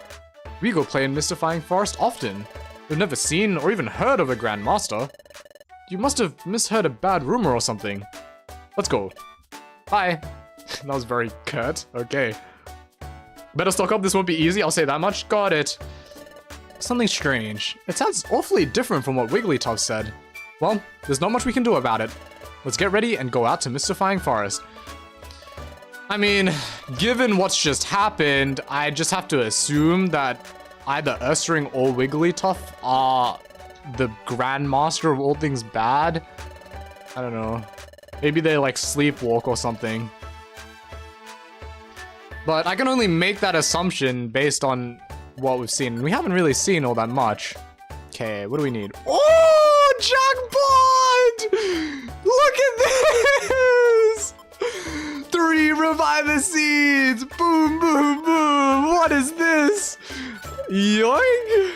We go play in Mystifying Forest often. We've never seen or even heard of a Grandmaster. You must have misheard a bad rumor or something. Let's go. Bye. That was very curt. Okay. Better stock up, this won't be easy, I'll say that much. Got it. Something strange. It sounds awfully different from what Wigglytuff said. Well, there's not much we can do about it. Let's get ready and go out to Mystifying Forest. I mean, given what's just happened, I just have to assume that either Ursaring or Wigglytuff are the Grandmaster of all things bad. I don't know. Maybe they like sleepwalk or something. But I can only make that assumption based on what we've seen. We haven't really seen all that much. Okay, what do we need? Oh, jackpot! Look at this! 3 Reviver Seeds! Boom, boom, boom! What is this? Yoink!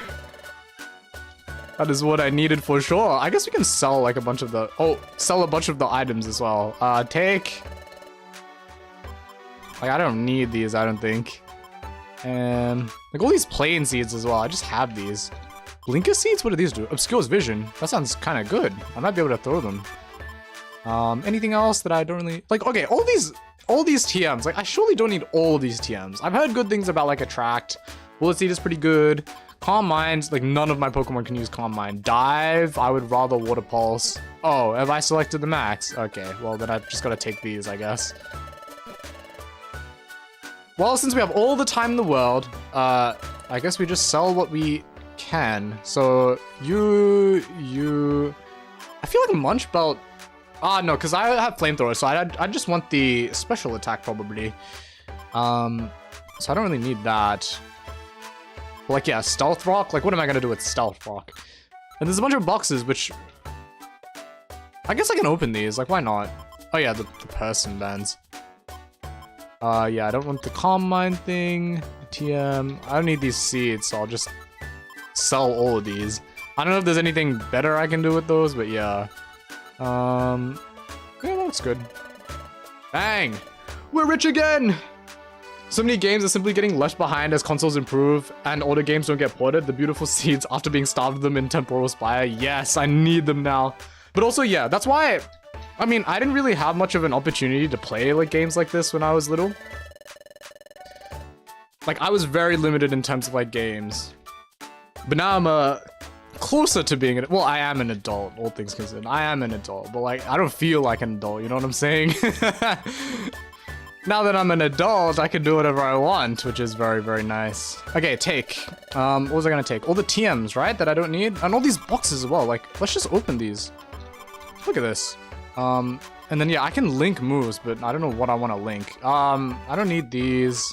That is what I needed for sure. I guess we can sell like a bunch of the... Oh, sell a bunch of the items as well. Take... Like, I don't need these, I don't think. And... Like, all these plain seeds as well. I just have these. Blinker seeds? What do these do? Obscures vision. That sounds kind of good. I might be able to throw them. Anything else that I don't really like? Okay, all these TMs. Like, I surely don't need all of these TMs. I've heard good things about like Attract. Bullet Seed is pretty good. Calm Mind. Like, none of my Pokemon can use Calm Mind. Dive. I would rather Water Pulse. Oh, have I selected the max? Okay, well then I've just gotta take these, I guess. Well, since we have all the time in the world, I guess we just sell what we can. So you I feel like Munch Belt. No, because I have Flamethrower, so I just want the special attack probably. So I don't really need that. But like, yeah, Stealth Rock. Like, what am I gonna do with Stealth Rock? And there's a bunch of boxes, which I guess I can open these. Like, why not? Oh yeah, the person bands. Yeah, I don't want the Calm Mind thing. The TM. I don't need these seeds, so I'll just sell all of these. I don't know if there's anything better I can do with those, but yeah. Yeah, that looks good. Bang! We're rich again! So many games are simply getting left behind as consoles improve and older games don't get ported. The beautiful seeds after being starved of them in Temporal Spire. Yes, I need them now. But also, yeah, that's why... I mean, I didn't really have much of an opportunity to play like games like this when I was little. Like, I was very limited in terms of like games. But now I'm closer to being well, I am an adult, all things considered. I am an adult, but like, I don't feel like an adult, you know what I'm saying? Now that I'm an adult, I can do whatever I want, which is very, very nice. Okay, take. What was I gonna take? All the TMs, right? That I don't need? And all these boxes as well. Like, let's just open these. Look at this. And then, yeah, I can link moves, but I don't know what I want to link. I don't need these.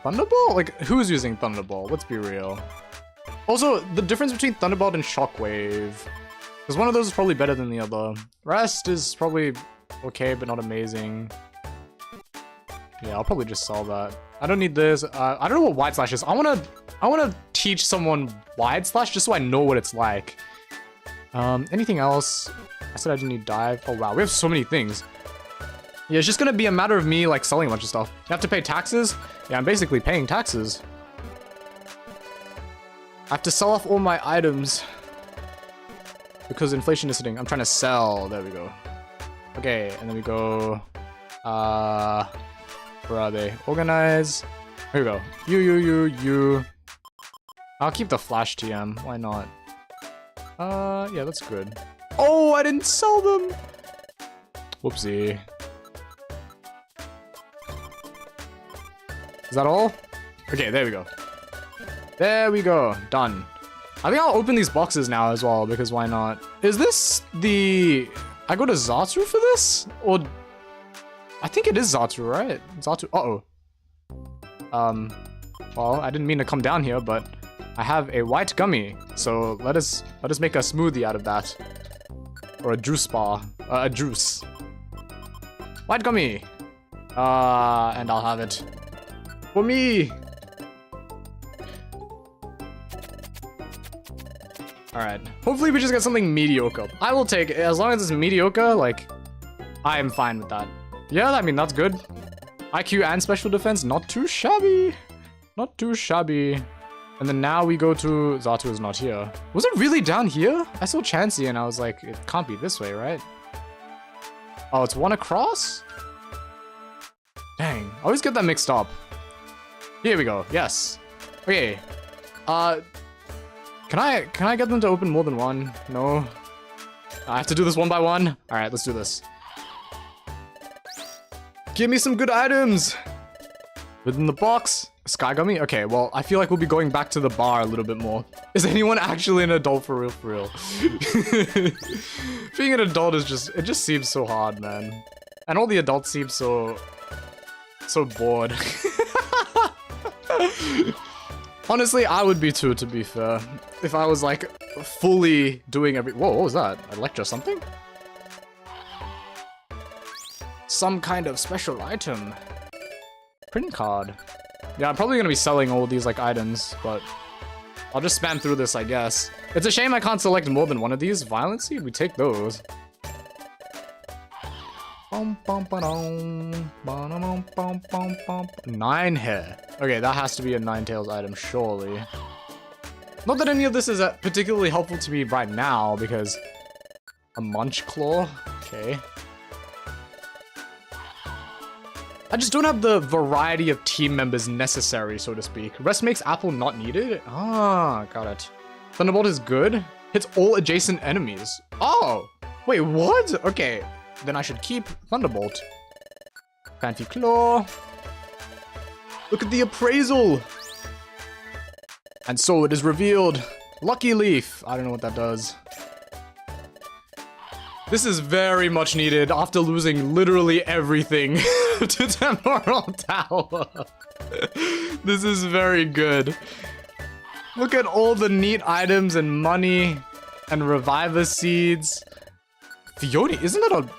Thunderbolt? Like, who's using Thunderbolt? Let's be real. Also, the difference between Thunderbolt and Shockwave. Because one of those is probably better than the other. Rest is probably okay, but not amazing. Yeah, I'll probably just sell that. I don't need this. I don't know what Wide Slash is. I wanna teach someone Wide Slash just so I know what it's like. Anything else? I said I didn't need Dive. Oh wow, we have so many things. Yeah, it's just gonna be a matter of me like selling a bunch of stuff. You have to pay taxes? Yeah, I'm basically paying taxes. I have to sell off all my items because inflation is hitting. I'm trying to sell. There we go. Okay, and then we go. Where are they? Organize. Here we go. You. I'll keep the Flash TM. Why not? Yeah, that's good. Oh, I didn't sell them. Whoopsie. Is that all? Okay, there we go. There we go. Done. I think I'll open these boxes now as well, because why not? Is this the... I go to Xatu for this? Or... I think it is Xatu, right? Xatu... Uh-oh. Well, I didn't mean to come down here, but I have a white gummy. So let us make a smoothie out of that. Or a juice bar. A juice. White gummy. And I'll have it. For me! Alright. Hopefully we just get something mediocre. I will take it. As long as it's mediocre, like, I am fine with that. Yeah, I mean, that's good. IQ and special defense, not too shabby. Not too shabby. And then now we go to... Xatu is not here. Was it really down here? I saw Chansey and I was like, it can't be this way, right? Oh, it's one across? Dang, I always get that mixed up. Here we go, yes. Okay. Can I get them to open more than one? No. I have to do this one by one? Alright, let's do this. Give me some good items! Within the box. Sky Gummy? Okay, well, I feel like we'll be going back to the bar a little bit more. Is anyone actually an adult for real, for real? Being an adult is just, it just seems so hard, man. And all the adults seem so bored. Honestly, I would be too, to be fair. If I was like, fully doing every- Whoa, what was that? Electra something? Some kind of special item. Print card. Yeah, I'm probably gonna be selling all of these like items, but I'll just spam through this, I guess. It's a shame I can't select more than one of these. Violent Seed? We take those. 9 hair. Okay, that has to be a Ninetales item, surely. Not that any of this is particularly helpful to me right now, because a Munch Claw, okay. I just don't have the variety of team members necessary, so to speak. Rest makes Apple not needed? Ah, got it. Thunderbolt is good. Hits all adjacent enemies. Oh, wait, what? Okay, then I should keep Thunderbolt. Fancy Claw. Look at the appraisal. And so it is revealed. Lucky Leaf. I don't know what that does. This is very much needed after losing literally everything to Temporal Tower. This is very good. Look at all the neat items and money and Reviver Seeds. Fione, isn't that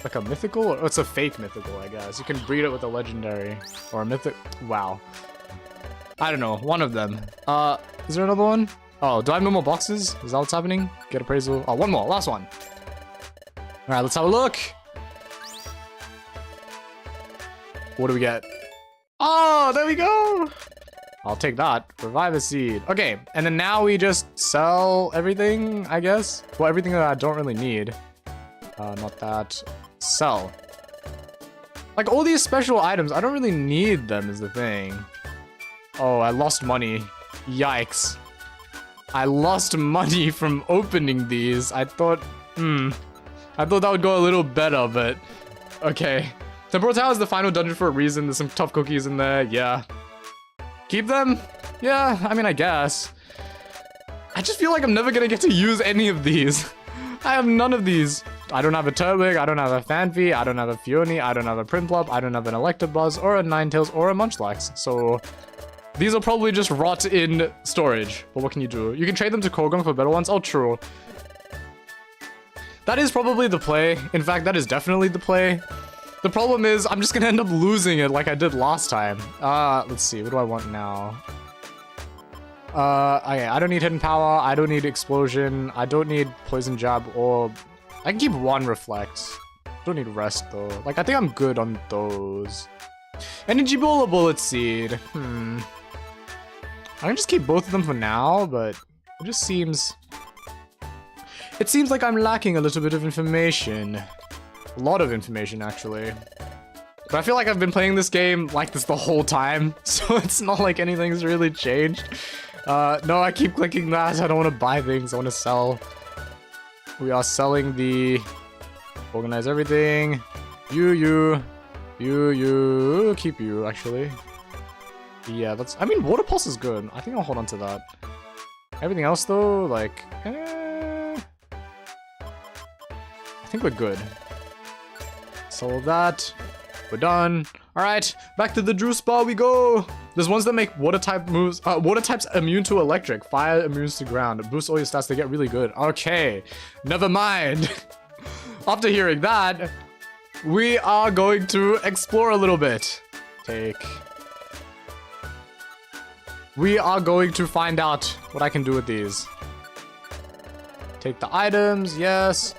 like a mythical? Or it's a fake mythical, I guess. You can breed it with a legendary or a mythic. Wow. I don't know. One of them. Is there another one? Oh, do I have no more boxes? Is that what's happening? Get appraisal. Oh, one more. Last one. All right, let's have a look. What do we get? Oh, there we go. I'll take that. Revive a seed. Okay, and then now we just sell everything, I guess. Well, everything that I don't really need. Not that. Sell. Like, all these special items, I don't really need them is the thing. Oh, I lost money. Yikes. I lost money from opening these. I thought that would go a little better, but okay. Temporal Tower is the final dungeon for a reason. There's some tough cookies in there. Yeah. Keep them? Yeah, I mean, I guess. I just feel like I'm never gonna get to use any of these. I have none of these. I don't have a Turtwig, I don't have a Phanpy, I don't have a Fione, I don't have a Prinplup, I don't have an Electabuzz, or a Ninetales, or a Munchlax. So these will probably just rot in storage. But what can you do? You can trade them to Kogang for better ones. Oh, true. That is probably the play. In fact, that is definitely the play. The problem is, I'm just gonna end up losing it like I did last time. Let's see, what do I want now? Okay, I don't need Hidden Power, I don't need Explosion, I don't need Poison Jab, or... I can keep one Reflect. Don't need Rest, though. Like, I think I'm good on those. Energy Ball or Bullet Seed? I can just keep both of them for now, but it just seems... It seems like I'm lacking a little bit of information. A lot of information, actually. But I feel like I've been playing this game like this the whole time, so it's not like anything's really changed. No, I keep clicking that. I don't want to buy things. I want to sell. We are selling the... Organize everything. You. Keep you, actually. Yeah, that's... I mean, Water Pulse is good. I think I'll hold on to that. Everything else, though, like... I think we're good. Solve that. We're done. Alright, back to the juice bar we go. There's ones that make water type moves. Water types immune to electric. Fire immune to ground. Boost all your stats to get really good. Okay, never mind. After hearing that, we are going to explore a little bit. We are going to find out what I can do with these. Take the items, yes.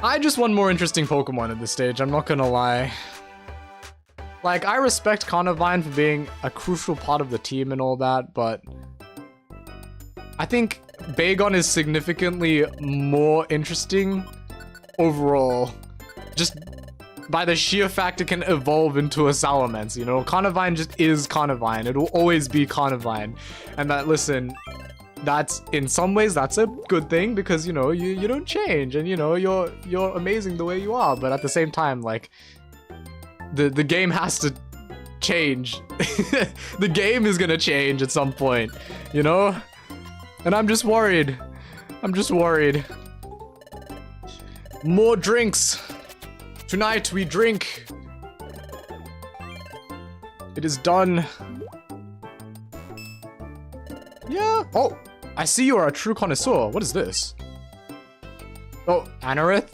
I just want more interesting Pokemon at this stage, I'm not gonna lie. Like, I respect Carnivine for being a crucial part of the team and all that, but... I think Bagon is significantly more interesting overall. Just by the sheer fact it can evolve into a Salamence, you know? Carnivine just is Carnivine, it will always be Carnivine. And that, listen... That's, in some ways, that's a good thing because, you know, you don't change and, you know, you're amazing the way you are. But at the same time, like, the game has to change. The game is gonna change at some point, you know? And I'm just worried. More drinks. Tonight we drink. It is done. Yeah. Oh, I see you are a true connoisseur. What is this? Oh, Anorith?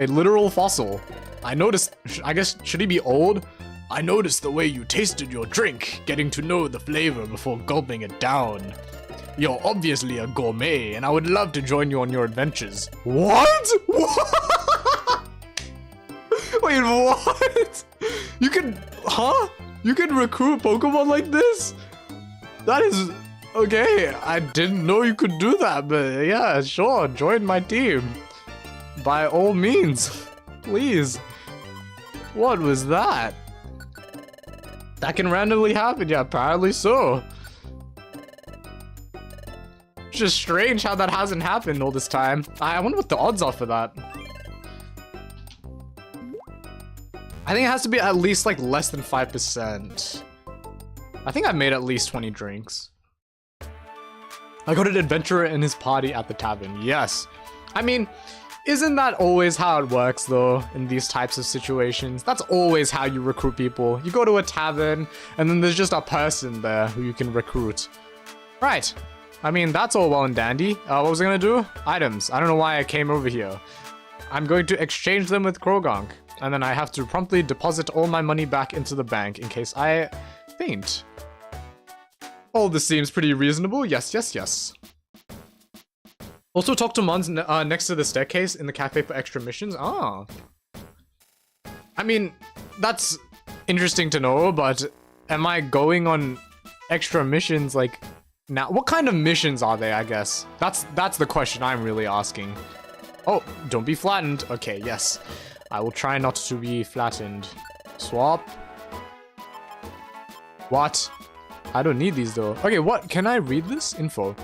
A literal fossil. I noticed, I guess, should he be old? I noticed the way you tasted your drink, getting to know the flavor before gulping it down. You're obviously a gourmet, and I would love to join you on your adventures. What? Wait, what? You can, huh? You can recruit Pokemon like this? That is... Okay, I didn't know you could do that, but yeah, sure, join my team. By all means, please. What was that? That can randomly happen, yeah, apparently so. It's just strange how that hasn't happened all this time. I wonder what the odds are for that. I think it has to be at least like less than 5%. I think I made at least 20 drinks. I got an adventurer and his party at the tavern. Yes. I mean, isn't that always how it works though in these types of situations? That's always how you recruit people. You go to a tavern and then there's just a person there who you can recruit. Right. I mean, that's all well and dandy. What was I gonna do? Items. I don't know why I came over here. I'm going to exchange them with Croagunk. And then I have to promptly deposit all my money back into the bank in case I faint. All this seems pretty reasonable. Yes, yes, yes. Also talk to Mons next to the staircase in the cafe for extra missions. Ah. I mean, that's interesting to know, but am I going on extra missions like now? What kind of missions are they, I guess? That's the question I'm really asking. Oh, don't be flattened. Okay, yes. I will try not to be flattened. Swap. What? I don't need these though. Okay, what? Can I read this info?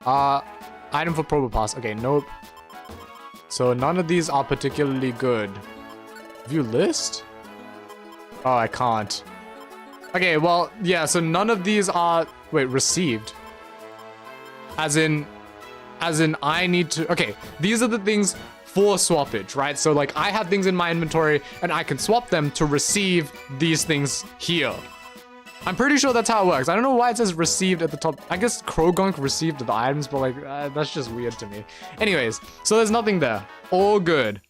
Item for Probopass. Okay, nope. So none of these are particularly good. View list? Oh, I can't. Okay, well, yeah, so none of these are... Wait, received. As in I need to... Okay, these are the things for swappage, right? So like I have things in my inventory and I can swap them to receive these things here. I'm pretty sure that's how it works. I don't know why it says received at the top. I guess Croagunk received the items, but like, that's just weird to me. Anyways, so there's nothing there. All good.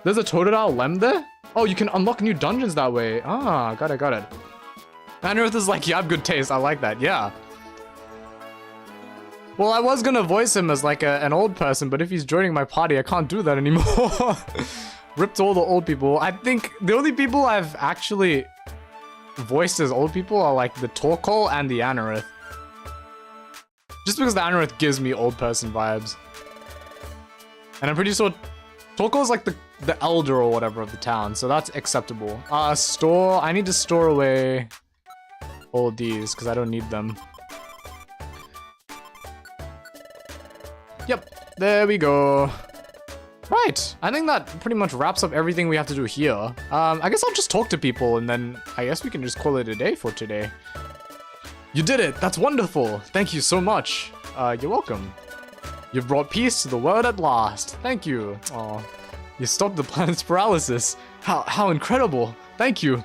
There's a Totodile Lem there? Oh, you can unlock new dungeons that way. Ah, got it. Anorith is like, you have good taste. I like that, yeah. Well, I was gonna voice him as like an old person, but if he's joining my party, I can't do that anymore. Rip to all the old people. I think the only people I've actually voiced as old people are like the Torkoal and the Anorith. Just because the Anorith gives me old person vibes. And I'm pretty sure Torkoal is like the elder or whatever of the town, so that's acceptable. Store, I need to store away all these because I don't need them. Yep, there we go. Right, I think that pretty much wraps up everything we have to do here. I guess I'll just talk to people and then I guess we can just call it a day for today. You did it, that's wonderful. Thank you so much. You're welcome. You've brought peace to the world at last. Thank you. Aw, you stopped the planet's paralysis. How incredible. Thank you.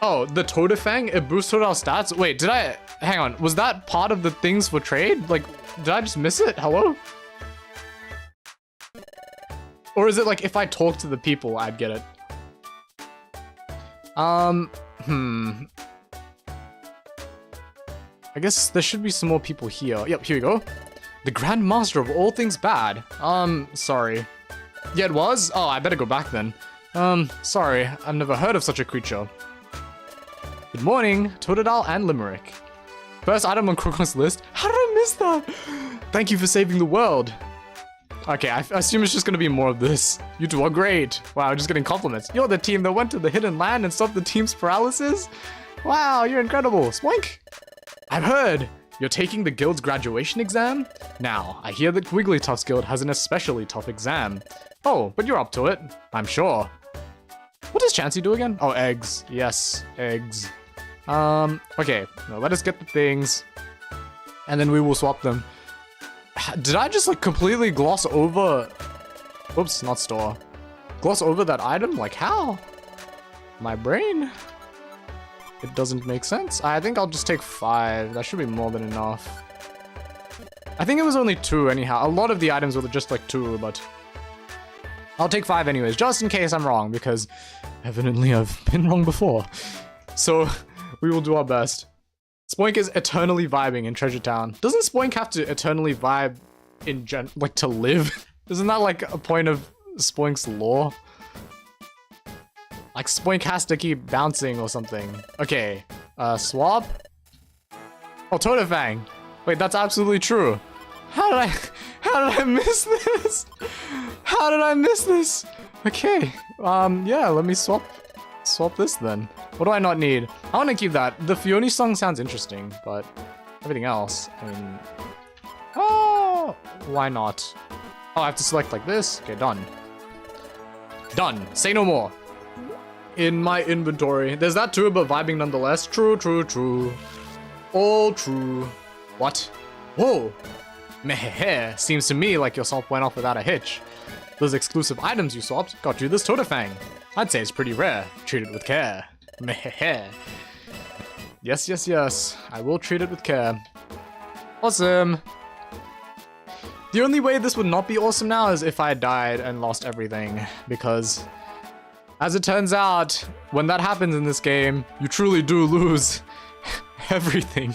Oh, the Totafang, it boosts Totodile stats? Wait, hang on, was that part of the things for trade? Like, did I just miss it? Hello? Or is it like if I talk to the people, I'd get it? I guess there should be some more people here. Yep, here we go. The Grand Master of all things bad. Sorry. Yeah, it was? Oh, I better go back then. Sorry, I've never heard of such a creature. Good morning, Totodile and Limerick. First item on Croagunk's list. How did I miss that? Thank you for saving the world. Okay, I assume it's just gonna be more of this. You two are great. Wow, just getting compliments. You're the team that went to the hidden land and stopped the team's paralysis? Wow, you're incredible. Spoink! I've heard you're taking the guild's graduation exam? Now, I hear that Wigglytuff's guild has an especially tough exam. Oh, but you're up to it, I'm sure. What does Chansey do again? Oh, eggs. Yes, eggs. Okay, now let us get the things, and then we will swap them. Did I just like completely gloss over? Oops, not store. Gloss over that item? Like how? My brain? It doesn't make sense. I think I'll just take 5. That should be more than enough. I think it was only 2 anyhow. A lot of the items were just like 2, but I'll take 5 anyways, just in case I'm wrong, because evidently I've been wrong before. So we will do our best. Spoink is eternally vibing in Treasure Town. Doesn't Spoink have to eternally vibe in like to live? Isn't that like a point of Spoink's lore? Like Spoink has to keep bouncing or something. Okay, swap. Oh, Totafang. Wait, that's absolutely true. How did I miss this? How did I miss this? Okay, yeah, let me swap this then. What do I not need? I want to keep that. The Fione song sounds interesting, but everything else, I mean, oh, why not? Oh, I have to select like this. Okay, done. Done. Say no more. In my inventory. There's that too, but vibing nonetheless. True, true, true. All true. What? Whoa. Meh. Seems to me like your swap went off without a hitch. Those exclusive items you swapped got you this Totafang. I'd say it's pretty rare. Treat it with care. Meh. Yes, yes, yes. I will treat it with care. Awesome. The only way this would not be awesome now is if I died and lost everything, because as it turns out, when that happens in this game, you truly do lose everything.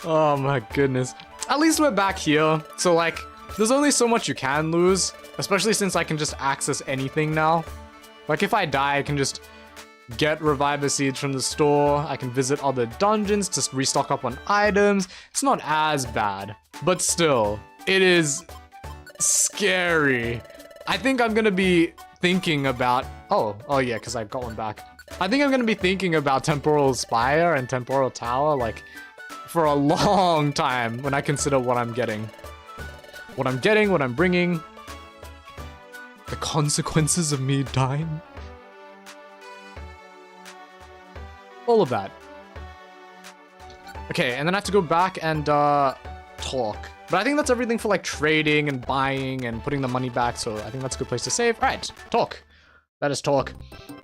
Oh my goodness. At least we're back here, so like, there's only so much you can lose, especially since I can just access anything now. Like if I die, I can just get Reviver Seeds from the store, I can visit other dungeons to restock up on items. It's not as bad, but still, it is scary. I think I'm gonna be thinking about, oh yeah, because I got one back. I think I'm gonna be thinking about Temporal Spire and Temporal Tower, like, for a long time when I consider what I'm getting. What I'm getting, what I'm bringing. The consequences of me dying. All of that. Okay, and then I have to go back and talk. But I think that's everything for like trading and buying and putting the money back, so I think that's a good place to save. Alright, talk. That is talk.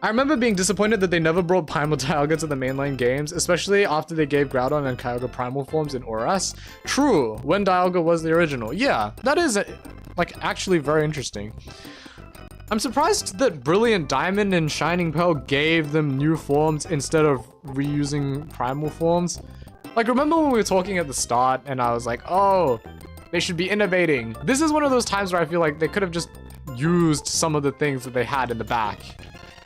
I remember being disappointed that they never brought Primal Dialga to the mainline games, especially after they gave Groudon and Kyogre Primal forms in ORAS. True, when Dialga was the original. Yeah, that is like actually very interesting. I'm surprised that Brilliant Diamond and Shining Pearl gave them new forms instead of reusing primal forms. Like, remember when we were talking at the start and I was like, oh, they should be innovating. This is one of those times where I feel like they could have just used some of the things that they had in the back.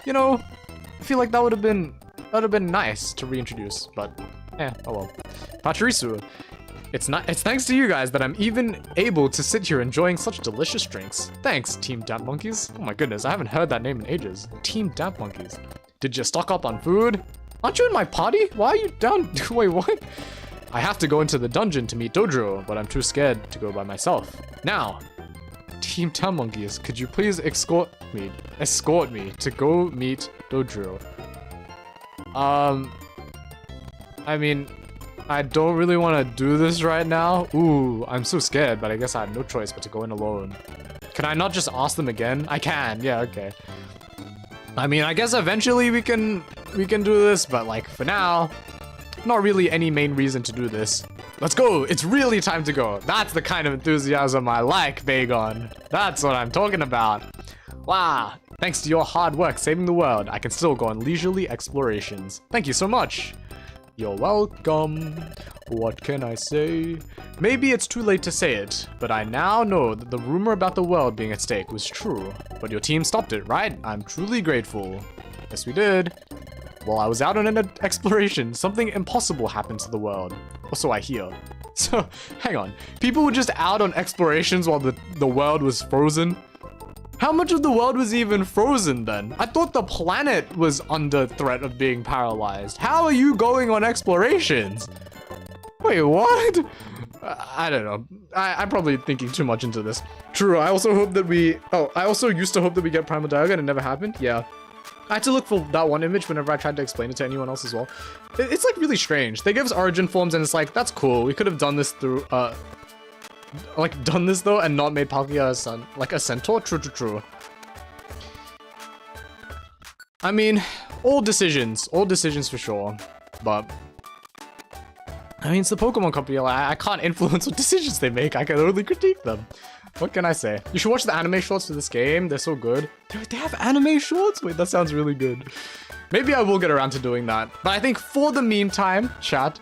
You know, I feel like that would have been nice to reintroduce, but oh well. Pachirisu. It's thanks to you guys that I'm even able to sit here enjoying such delicious drinks. Thanks, Team Damp Monkeys. Oh my goodness, I haven't heard that name in ages. Team Damp Monkeys. Did you stock up on food? Aren't you in my party? Why are you down? Wait, what? I have to go into the dungeon to meet Dodrio, but I'm too scared to go by myself. Now, Team Damp Monkeys, could you please escort me to go meet Dodrio? I mean, I don't really want to do this right now. Ooh, I'm so scared, but I guess I have no choice but to go in alone. Can I not just ask them again? I can, yeah, okay. I mean, I guess eventually we can do this, but like for now, not really any main reason to do this. Let's go, it's really time to go. That's the kind of enthusiasm I like, Bagon. That's what I'm talking about. Wow, thanks to your hard work saving the world, I can still go on leisurely explorations. Thank you so much. You're welcome. What can I say? Maybe it's too late to say it, but I now know that the rumor about the world being at stake was true. But your team stopped it, right? I'm truly grateful. Yes, we did. While I was out on an exploration, something impossible happened to the world. Or so I hear. So, hang on. People were just out on explorations while the world was frozen? How much of the world was even frozen then? I thought the planet was under threat of being paralyzed. How are you going on explorations? Wait, what? I don't know. I'm probably thinking too much into this. True, I also hope that I also used to hope that we get Primal Dialga and it never happened. Yeah. I had to look for that one image whenever I tried to explain it to anyone else as well. It's like really strange. They give us origin forms and it's like, that's cool. We could have done this through, done this though and not made Palkia a centaur. True. I mean, all decisions for sure, but I mean, it's the Pokemon Company. I can't influence what decisions they make. I can only critique them. What can I say? You should watch the anime shorts for this game. They're so good. They have anime shorts? Wait, that sounds really good. Maybe I will get around to doing that. But I think for the meantime, chat,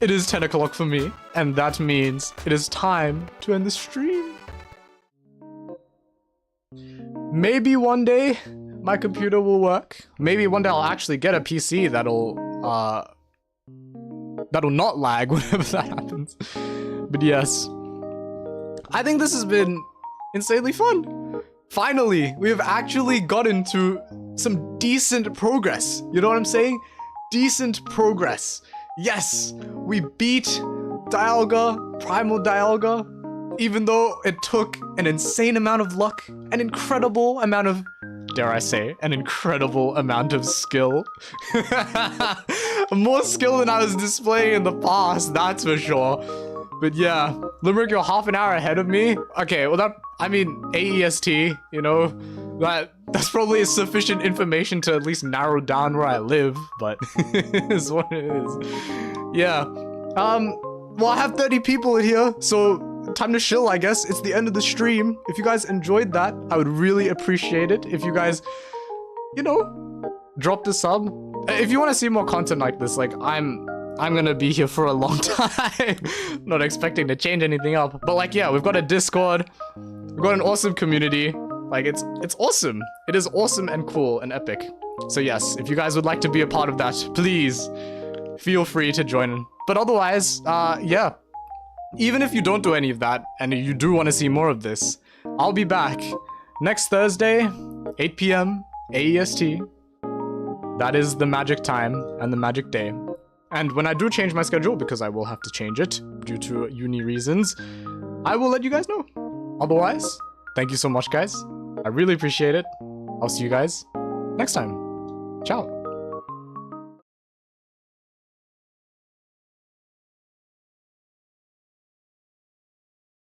it is 10 o'clock for me. And that means it is time to end the stream. Maybe one day, my computer will work. Maybe one day I'll actually get a PC that'll not lag whenever that happens. But yes, I think this has been insanely fun. Finally, we have actually gotten to some decent progress. You know what I'm saying? Decent progress. Yes, we beat Dialga, Primal Dialga, even though it took an insane amount of luck, an incredible amount of, dare I say, an incredible amount of skill. More skill than I was displaying in the past, that's for sure. But yeah, Limerick, you're half an hour ahead of me. Okay, well I mean, AEST, you know, that's probably sufficient information to at least narrow down where I live, but it's what it is. Yeah, well, I have 30 people in here, so time to chill, I guess. It's the end of the stream. If you guys enjoyed that, I would really appreciate it if you guys, you know, dropped a sub. If you want to see more content like this, like, I'm gonna be here for a long time. Not expecting to change anything up, but like, yeah, we've got a Discord, we've got an awesome community. Like, it's awesome. It is awesome and cool and epic. So yes, if you guys would like to be a part of that, please feel free to join in. But otherwise, yeah, even if you don't do any of that and you do want to see more of this, I'll be back next Thursday, 8 p.m. AEST. That is the magic time and the magic day. And when I do change my schedule, because I will have to change it due to uni reasons, I will let you guys know. Otherwise, thank you so much, guys. I really appreciate it. I'll see you guys next time. Ciao.